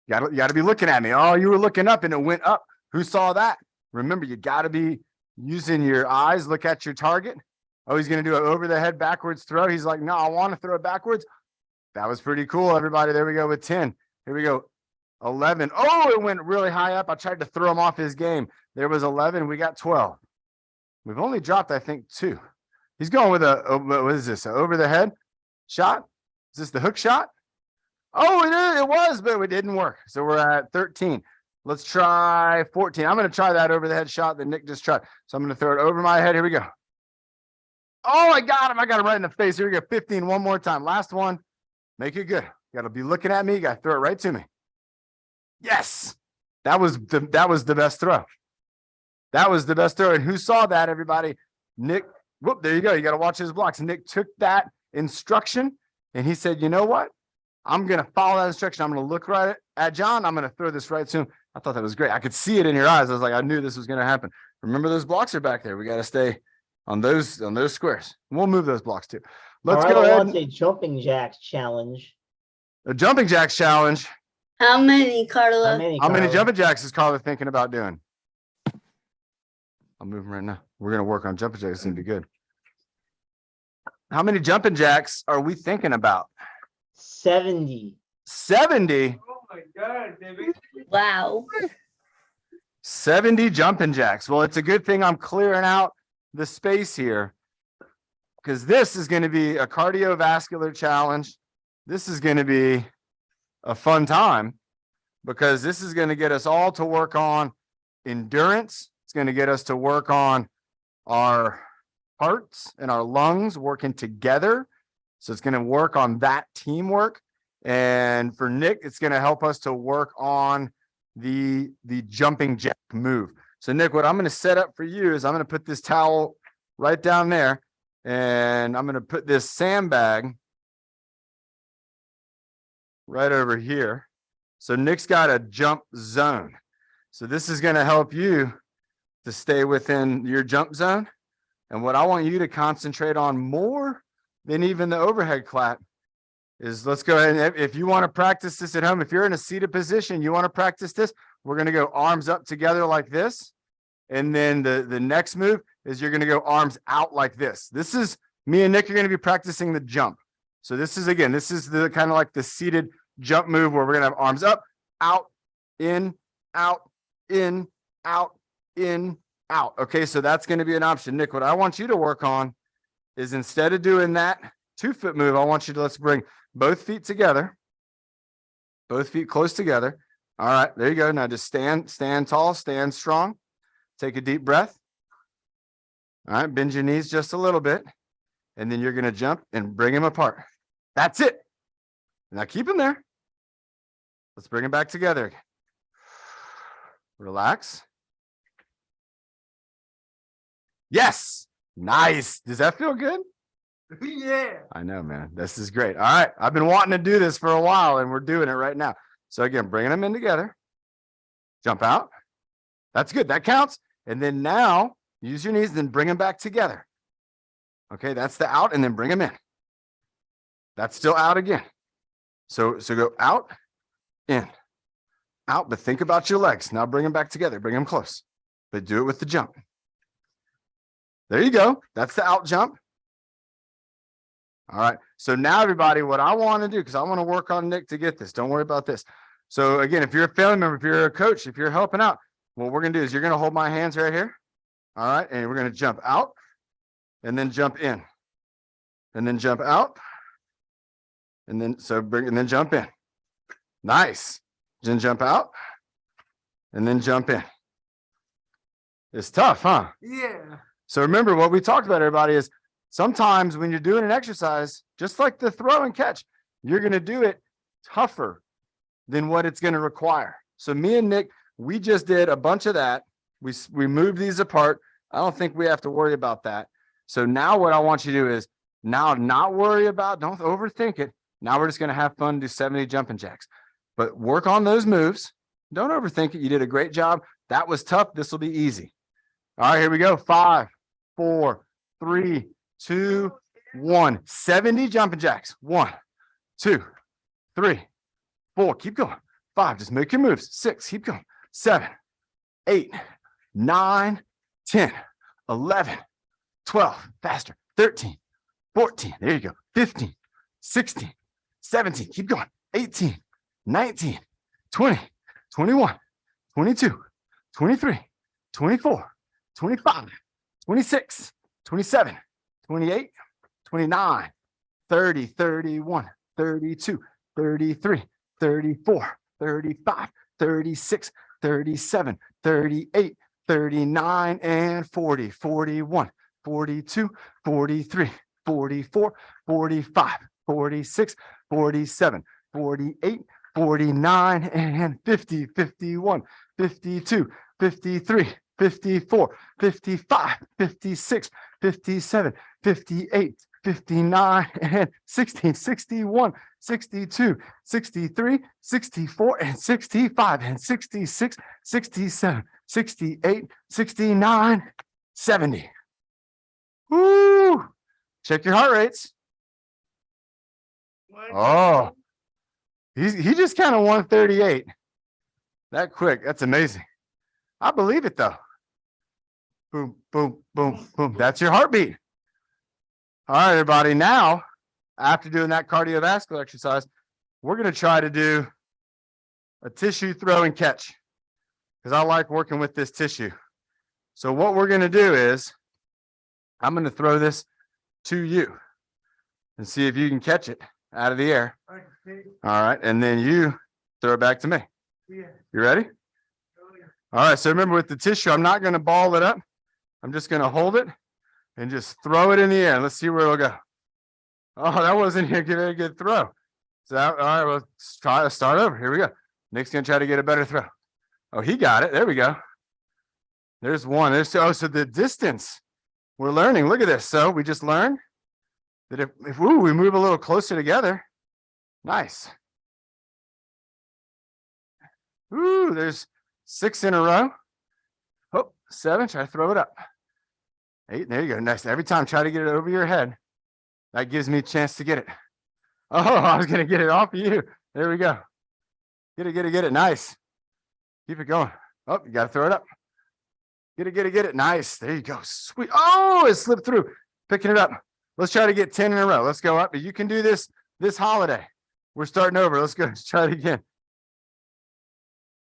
You got to be looking at me. Oh, you were looking up and it went up. Who saw that? Remember, you got to be using your eyes. Look at your target. Oh, he's going to do an over the head backwards throw. He's like, no, I want to throw it backwards. That was pretty cool, everybody. There we go with 10. Here we go. 11. Oh, it went really high up. I tried to throw him off his game. There was 11. We got 12. We've only dropped, I think, 2. He's going with what is this? An over the head shot? Is this the hook shot? Oh, it was, but it didn't work. So we're at 13. Let's try 14. I'm going to try that over the head shot that Nick just tried. So I'm going to throw it over my head. Here we go. Oh, I got him. I got him right in the face. Here we go. 15. One more time. Last one. Make it good. You got to be looking at me. You got to throw it right to me. Yes. That was the best throw. That was the best throw. And who saw that, everybody? Nick. Whoop, there you go. You got to watch his blocks. Nick took that instruction and he said, you know what? I'm going to follow that instruction. I'm going to look right at John. I'm going to throw this right to him. I thought that was great. I could see it in your eyes. I was like, I knew this was going to happen. Remember, those blocks are back there. We got to stay on those squares. We'll move those blocks too. Let's go ahead. wants a jumping jacks challenge. A jumping jacks challenge. How many, Carla? How many, How many Carla? jumping jacks is Carla thinking about doing? I'll move them right now. We're going to work on jumping jacks. It's going to be good. How many jumping jacks are we thinking about? 70. 70. Oh my God, David. Wow. 70 jumping jacks. Well, it's a good thing I'm clearing out the space here because this is going to be a cardiovascular challenge. This is going to be a fun time because this is going to get us all to work on endurance. It's going to get us to work on our hearts and our lungs working together. So it's going to work on that teamwork. And for Nick, it's going to help us to work on the jumping jack move. So Nick, what I'm going to set up for you is I'm going to put this towel right down there and I'm going to put this sandbag right over here. So Nick's got a jump zone. So this is going to help you to stay within your jump zone. And what I want you to concentrate on more than even the overhead clap is let's go ahead and if you want to practice this at home, if you're in a seated position, you want to practice this, we're going to go arms up together like this. And then the next move is you're going to go arms out like this. This is me and Nick are going to be practicing the jump. So this is, again, this is the kind of like the seated jump move where we're going to have arms up, out, in, out, in, out, in, out. Okay, so that's going to be an option. Nick, what I want you to work on is instead of doing that 2-foot move, I want you to, let's bring both feet together, both feet close together. All right, there you go. Now just stand tall, stand strong. Take a deep breath. All right, bend your knees just a little bit. And then you're going to jump and bring them apart. That's it. Now keep them there. Let's bring them back together. Relax. Yes. Nice. Does that feel good? Yeah. I know, man. This is great. All right. I've been wanting to do this for a while and we're doing it right now. So again, bringing them in together. Jump out. That's good. That counts. And then now use your knees, then bring them back together. Okay. That's the out and then bring them in. That's still out again. So go out, in, out, but think about your legs. Now bring them back together. Bring them close, but do it with the jump. There you go. That's the out jump. All right. So now everybody, what I want to do, because I want to work on Nick to get this. Don't worry about this. So again, if you're a family member, if you're a coach, if you're helping out, what we're going to do is you're going to hold my hands right here. All right. And we're going to jump out and then jump in and then jump out. And then and then jump in. Nice. Then jump out and then jump in. It's tough, huh? Yeah. So remember what we talked about, everybody, is sometimes when you're doing an exercise, just like the throw and catch, you're going to do it tougher than what it's going to require. So me and Nick, We just did a bunch of that. We moved these apart. I don't think we have to worry about that. So now what I want you to do is now not worry about, don't overthink it. Now we're just going to have fun, do 70 jumping jacks, but work on those moves. Don't overthink it. You did a great job. That was tough. This will be easy. All right, here we go. 5, 4, 3, 2, 1. 70 jumping jacks. 1, 2, 3, 4. Keep going. 5. Just make your moves. 6. Keep going. 7, 8, 9, 10, 11, 12. Faster. 13, 14. There you go. 15, 16, 17. Keep going. 18, 19, 20, 21, 22, 23, 24, 25, 26, 27, 28, 29, 30, 31, 32, 33, 34, 35, 36, 37, 38, 39, and 40, 41, 42, 43, 44, 45, 46, 47, 48, 49, and 50, 51, 52, 53, 54, 55, 56, 57, 58, 59, and 60, 61, 62, 63, 64, and 65, and 66, 67, 68, 69, 70. Woo! Check your heart rates. Oh, he just kind of 138. That quick. That's amazing. I believe it though. Boom, boom, boom, boom. That's your heartbeat. All right, everybody. Now, after doing that cardiovascular exercise, we're going to try to do a tissue throw and catch because I like working with this tissue. So what we're going to do is I'm going to throw this to you and see if you can catch it out of the air. All right. And then you throw it back to me. Yeah. You ready? All right. So remember with the tissue, I'm not going to ball it up. I'm just going to hold it and just throw it in the air. Let's see where it'll go. Oh, that wasn't a very good throw. So, all right, well, let's try to start over. Here we go. Nick's going to try to get a better throw. Oh, he got it. There we go. There's one. There's two. Oh, so the distance. We're learning. Look at this. So we just learned that if we move a little closer together. Nice. Ooh, there's 6 in a row. Oh, 7. Try to throw it up. 8. There you go. Nice. Every time, try to get it over your head. That gives me a chance to get it. Oh, I was going to get it off of you. There we go. Get it, get it, get it. Nice. Keep it going. Oh, you got to throw it up. Get it, get it, get it. Nice. There you go. Sweet. Oh, it slipped through. Picking it up. Let's try to get 10 in a row. Let's go up. You can do this holiday. We're starting over. Let's go. Let's try it again.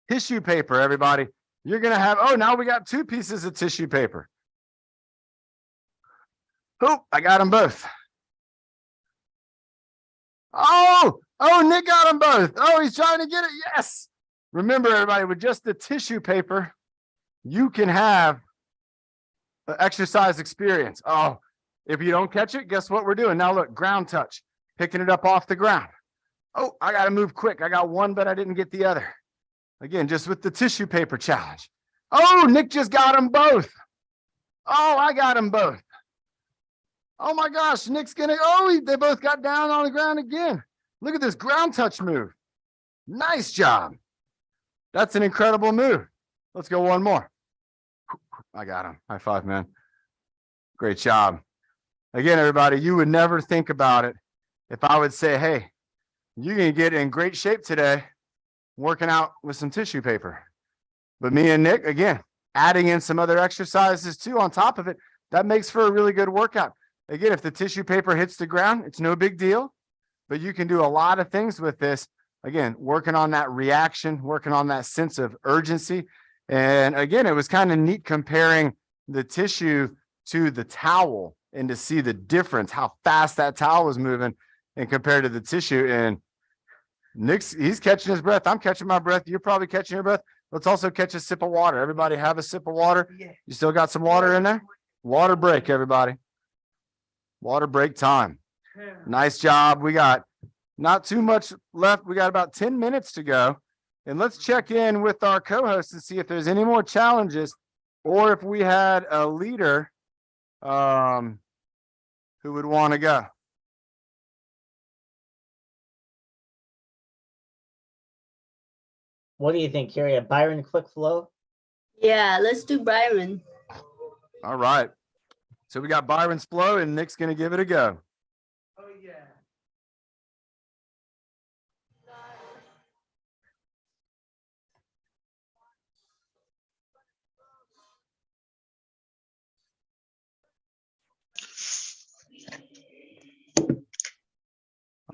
Tissue paper, everybody. You're going to have, oh, now we got 2 pieces of tissue paper. Oh, I got them both. Oh, Nick got them both. Oh, he's trying to get it. Yes. Remember, everybody, with just the tissue paper, you can have an exercise experience. Oh, if you don't catch it, guess what we're doing? Now look, ground touch, picking it up off the ground. Oh, I got to move quick. I got one, but I didn't get the other. Again, just with the tissue paper challenge. Oh, Nick just got them both. Oh, I got them both. Oh my gosh, Nick's gonna, they both got down on the ground again. Look at this ground touch move. Nice job. That's an incredible move. Let's go one more. I got him. High five, man. Great job. Again, everybody, you would never think about it if I would say, hey, you're going to get in great shape today working out with some tissue paper. But me and Nick, again, adding in some other exercises too on top of it, that makes for a really good workout. Again, if the tissue paper hits the ground, it's no big deal, but you can do a lot of things with this. Again, working on that reaction, working on that sense of urgency. And again, it was kind of neat comparing the tissue to the towel and to see the difference, how fast that towel was moving and compared to the tissue. And he's catching his breath. I'm catching my breath. You're probably catching your breath. Let's also catch a sip of water. Everybody have a sip of water. Yeah. You still got some water in there? Water break, everybody. Water break time. Nice job. We got not too much left. We got about 10 minutes to go. And let's check in with our co-hosts and see if there's any more challenges or if we had a leader who would want to go. What do you think, Carrie? A Byron quick flow? Yeah, let's do Byron. All right. So we got Byron's flow and Nick's going to give it a go. Oh, yeah.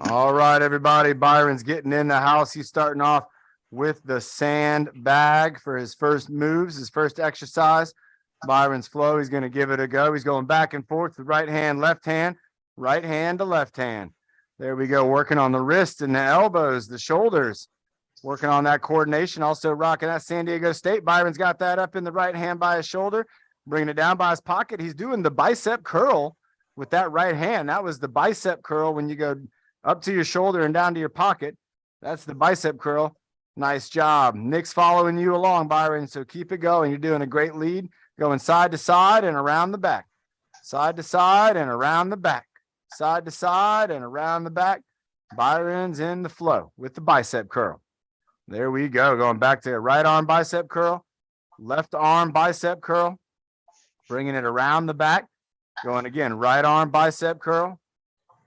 All right, everybody. Byron's getting in the house. He's starting off with the sand bag for his first moves, his first exercise. Byron's flow. He's going to give it a go. He's going back and forth with right hand to left hand. There we go. Working on the wrist and the elbows, the shoulders, working on that coordination. Also rocking that San Diego State. Byron's got that up in the right hand by his shoulder, bringing it down by his pocket. He's doing the bicep curl with that right hand. That was the bicep curl when you go up to your shoulder and down to your pocket. That's the bicep curl. Nice job. Nick's following you along, Byron. So keep it going. You're doing a great lead, going side to side and around the back. Side to side and around the back. Side to side and around the back. Byron's in the flow with the bicep curl. There we go. Going back to right arm bicep curl, left arm bicep curl, bringing it around the back. Going again, right arm bicep curl.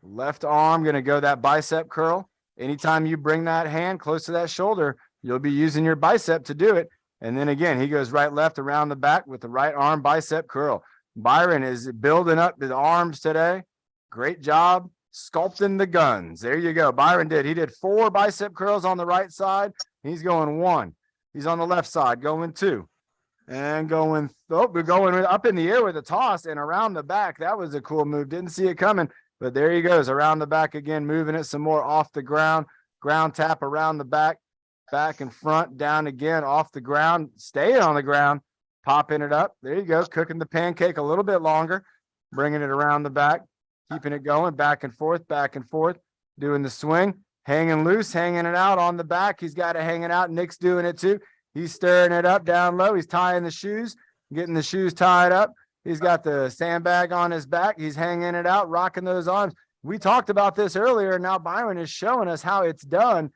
Left arm, going to go that bicep curl. Anytime you bring that hand close to that shoulder, you'll be using your bicep to do it. And then again, he goes right, left around the back with the right arm bicep curl. Byron is building up his arms today. Great job sculpting the guns. There you go. Byron did. He did 4 bicep curls on the right side. He's going 1. He's on the left side going 2. And going, we're going up in the air with a toss and around the back. That was a cool move. Didn't see it coming. But there he goes around the back again, moving it some more off the ground, ground tap around the back, back and front, down again, off the ground, staying on the ground, popping it up. There you go, cooking the pancake a little bit longer, bringing it around the back, keeping it going, back and forth, doing the swing, hanging loose, hanging it out on the back. He's got it hanging out. Nick's doing it too. He's stirring it up down low. He's tying the shoes, getting the shoes tied up. He's got the sandbag on his back. He's hanging it out, rocking those arms. We talked about this earlier. Now Byron is showing us how it's done.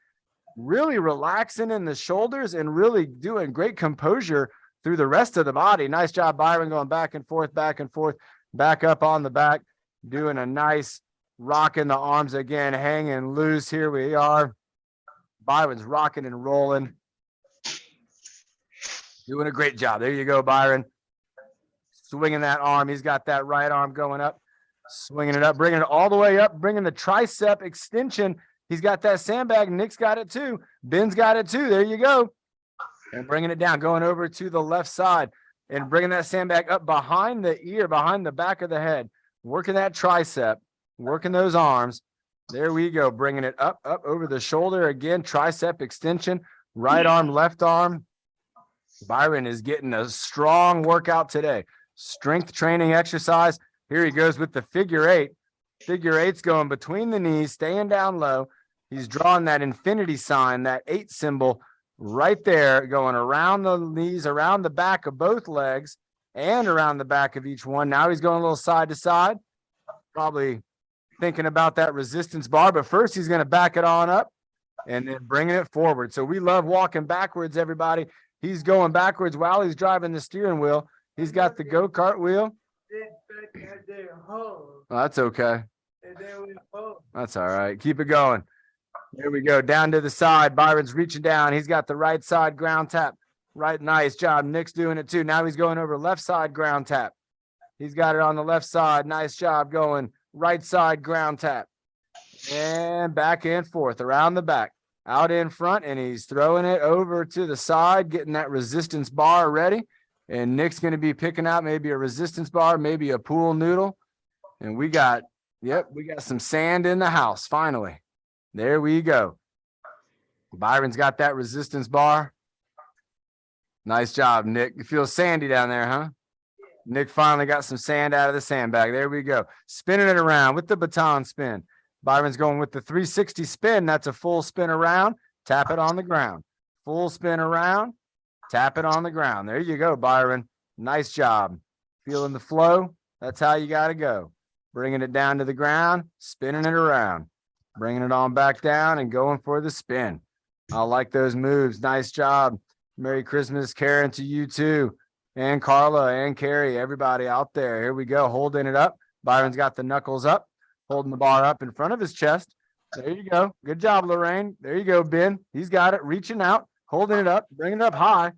Really relaxing in the shoulders and really doing great composure through the rest of the body. Nice job, Byron, going back and forth, back up on the back, doing a nice rocking the arms again, hanging loose. Here we are. Byron's rocking and rolling. Doing a great job. There you go, Byron. Swinging that arm. He's got that right arm going up, swinging it up, bringing it all the way up, bringing the tricep extension. He's got that sandbag. Nick's got it too. Ben's got it too. There you go. And bringing it down, going over to the left side and bringing that sandbag up behind the ear, behind the back of the head, working that tricep, working those arms. There we go. Bringing it up over the shoulder again, tricep extension, right arm, left arm. Byron is getting a strong workout today. Strength training exercise. Here he goes with the figure 8. Figure 8's going between the knees, staying down low. He's drawing that infinity sign, that 8 symbol right there, going around the knees, around the back of both legs and around the back of each one. Now he's going a little side to side, probably thinking about that resistance bar, but first he's going to back it on up and then bringing it forward. So we love walking backwards, everybody. He's going backwards while he's driving the steering wheel. He's got the go-kart wheel. Oh, that's okay. That's all right. Keep it going. There we go. Down to the side. Byron's reaching down. He's got the right side ground tap. Right. Nice job. Nick's doing it too. Now he's going over left side ground tap. He's got it on the left side. Nice job going right side ground tap. And back and forth around the back. Out in front. And he's throwing it over to the side, getting that resistance bar ready. And Nick's going to be picking out maybe a resistance bar, maybe a pool noodle. And we got some sand in the house, finally. There we go. Byron's got that resistance bar. Nice job, Nick. It feels sandy down there, huh? Nick finally got some sand out of the sandbag. There we go. Spinning it around with the baton spin. Byron's going with the 360 spin. That's a full spin around. Tap it on the ground. full spin around, tap it on the ground. There you go, Byron. Nice job. Feeling the flow? That's how you got to go. Bringing it down to the ground, spinning it around, bringing it on back down and going for the spin. I like those moves. Nice job. Merry Christmas, Karen, to you too. And Carla and Carrie, everybody out there. Here we go, holding it up. Byron's got the knuckles up, holding the bar up in front of his chest. There you go. Good job, Lorraine. There you go, Ben. He's got it, reaching out, holding it up, bringing it up high.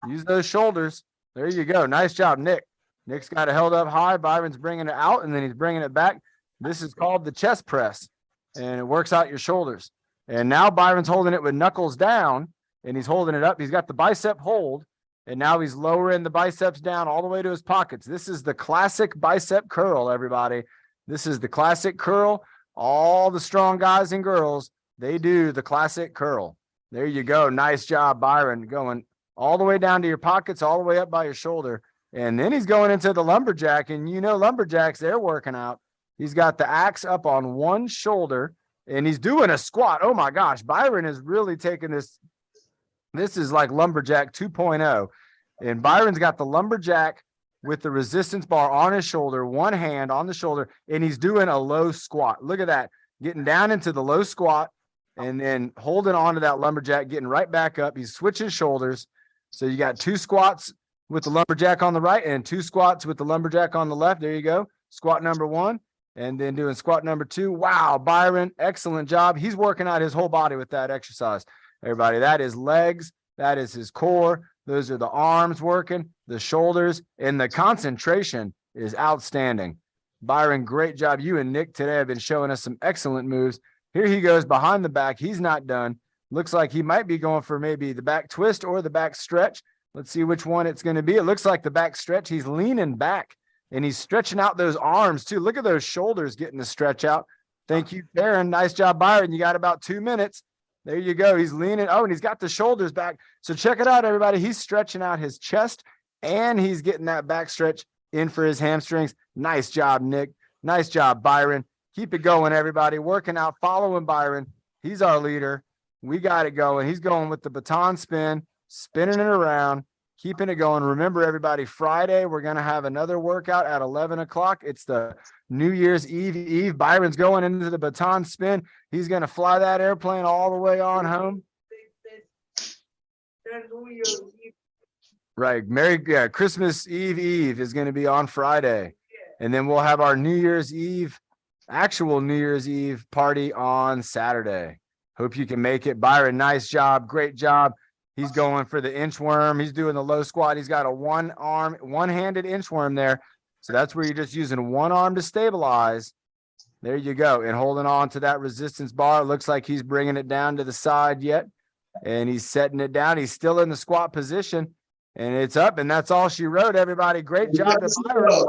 Use those shoulders. There you go. Nice job, Nick. Nick's got it held up high. Byron's bringing it out, and then he's bringing it back. This is called the chest press, and it works out your shoulders. And now Byron's holding it with knuckles down, and he's holding it up. He's got the bicep hold, and now he's lowering the biceps down all the way to his pockets. This is the classic bicep curl, everybody. This is the classic curl. All the strong guys and girls, they do the classic curl. There you go. Nice job, Byron, going all the way down to your pockets, all the way up by your shoulder. And then he's going into the lumberjack, and you know lumberjacks, they're working out. He's got the axe up on one shoulder, and he's doing a squat. Oh my gosh, Byron is really taking this. This is like lumberjack 2.0. And Byron's got the lumberjack with the resistance bar on his shoulder, one hand on the shoulder, and he's doing a low squat. Look at that, getting down into the low squat and then holding on to that lumberjack, getting right back up. He's switching shoulders. So you got two squats with the lumberjack on the right and two squats with the lumberjack on the left. There you go. Squat number one, and then doing squat number two. Wow, Byron, excellent job. He's working out his whole body with that exercise. Everybody, that is legs. That is his core. Those are the arms working, the shoulders, and the concentration is outstanding. Byron, great job. You and Nick today have been showing us some excellent moves. Here he goes behind the back. He's not done. Looks like he might be going for maybe the back twist or the back stretch. Let's see which one it's going to be. It looks like the back stretch. He's leaning back and he's stretching out those arms too. Look at those shoulders getting to stretch out. Thank you, Karen. Nice job, Byron. You got about 2 minutes. There you go. He's leaning. Oh, and he's got the shoulders back. So check it out, everybody. He's stretching out his chest and he's getting that back stretch in for his hamstrings. Nice job, Nick. Nice job, Byron. Keep it going, everybody. Working out, following Byron. He's our leader. We got it going. He's going with the baton spin, spinning it around, keeping it going. Remember, everybody, Friday, we're going to have another workout at 11 o'clock. It's the New Year's Eve. Byron's going into the baton spin. He's going to fly that airplane all the way on home. Right. Christmas Eve is going to be on Friday. And then we'll have our actual New Year's Eve party on Saturday. Hope you can make it. Byron, nice job. Great job. He's going for the inchworm. He's doing the low squat. He's got a one-handed inchworm there. So that's where you're just using one arm to stabilize. There you go. And holding on to that resistance bar. It looks like he's bringing it down to the side yet. And he's setting it down. He's still in the squat position. And it's up. And that's all she wrote, everybody. Great job to Byron.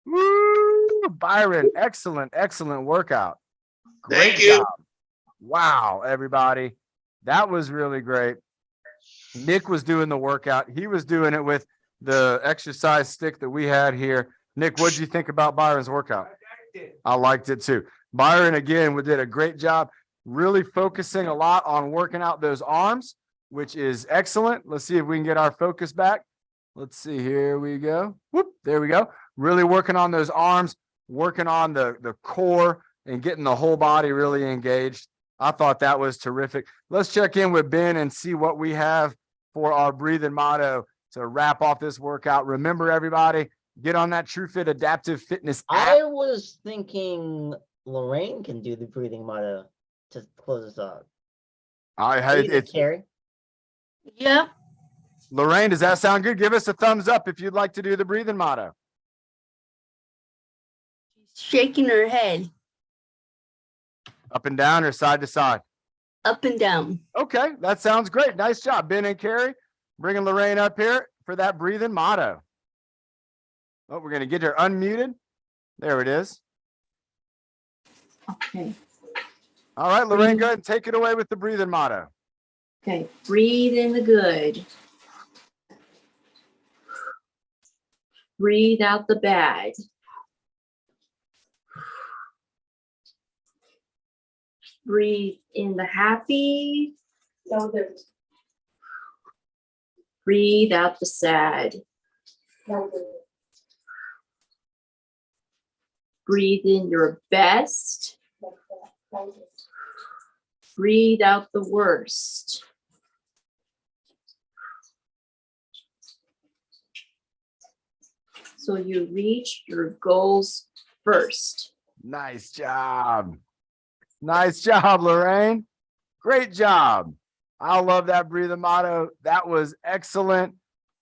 Woo! Byron, excellent workout. Thank you. Job. Wow, everybody. That was really great. Nick was doing the workout. He was doing it with the exercise stick that we had here. Nick, what did you think about Byron's workout? I liked it too. Byron, again, did a great job, really focusing a lot on working out those arms, which is excellent. Let's see if we can get our focus back. Let's see. Here we go. Whoop, there we go. Really working on those arms, working on the core and getting the whole body really engaged. I thought that was terrific. Let's check in with Ben and see what we have for our breathing motto to wrap off this workout. Remember, everybody, get on that TrueFit Adaptive Fitness app. I was thinking Lorraine can do the breathing motto to close us out. It's Carrie. Yep. Lorraine, does that sound good? Give us a thumbs up if you'd like to do the breathing motto. Shaking her head Up and down or side to side? up and down. Okay, that sounds great. Nice job, Ben and Carrie. Bringing Lorraine up here for that breathing motto. Oh, we're going to get her unmuted. There it is. Okay. All right, Lorraine, go ahead and take it away with the breathing motto. Okay. Breathe in the good. Breathe out the bad. Breathe in the happy. So there's Breathe out the sad. Breathe in your best. Breathe out the worst. So you reach your goals first. Nice job. Nice job, Lorraine. Great job. I love that breathing motto. That was excellent.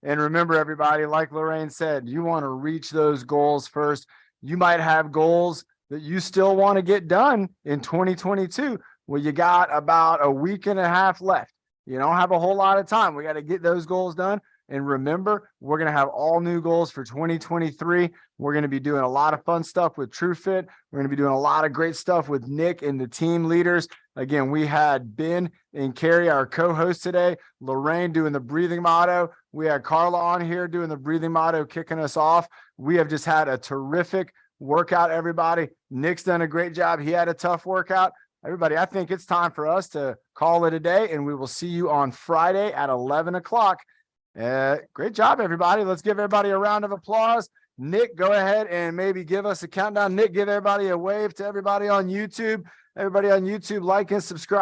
And remember, everybody, like Lorraine said, you want to reach those goals first. You might have goals that you still want to get done in 2022. Well, you got about a week and a half left. You don't have a whole lot of time. We got to get those goals done. And remember, we're going to have all new goals for 2023. We're going to be doing a lot of fun stuff with TrueFit. We're going to be doing a lot of great stuff with Nick and the team leaders. Again, we had Ben and Carrie, our co-hosts today, Lorraine doing the breathing motto. We had Carla on here doing the breathing motto, kicking us off. We have just had a terrific workout, everybody. Nick's done a great job. He had a tough workout. Everybody, I think it's time for us to call it a day, and we will see you on Friday at 11 o'clock. Great job, everybody. Let's give everybody a round of applause. Nick, go ahead and maybe give us a countdown. Nick, give everybody a wave to everybody on YouTube. Everybody on YouTube, like and subscribe.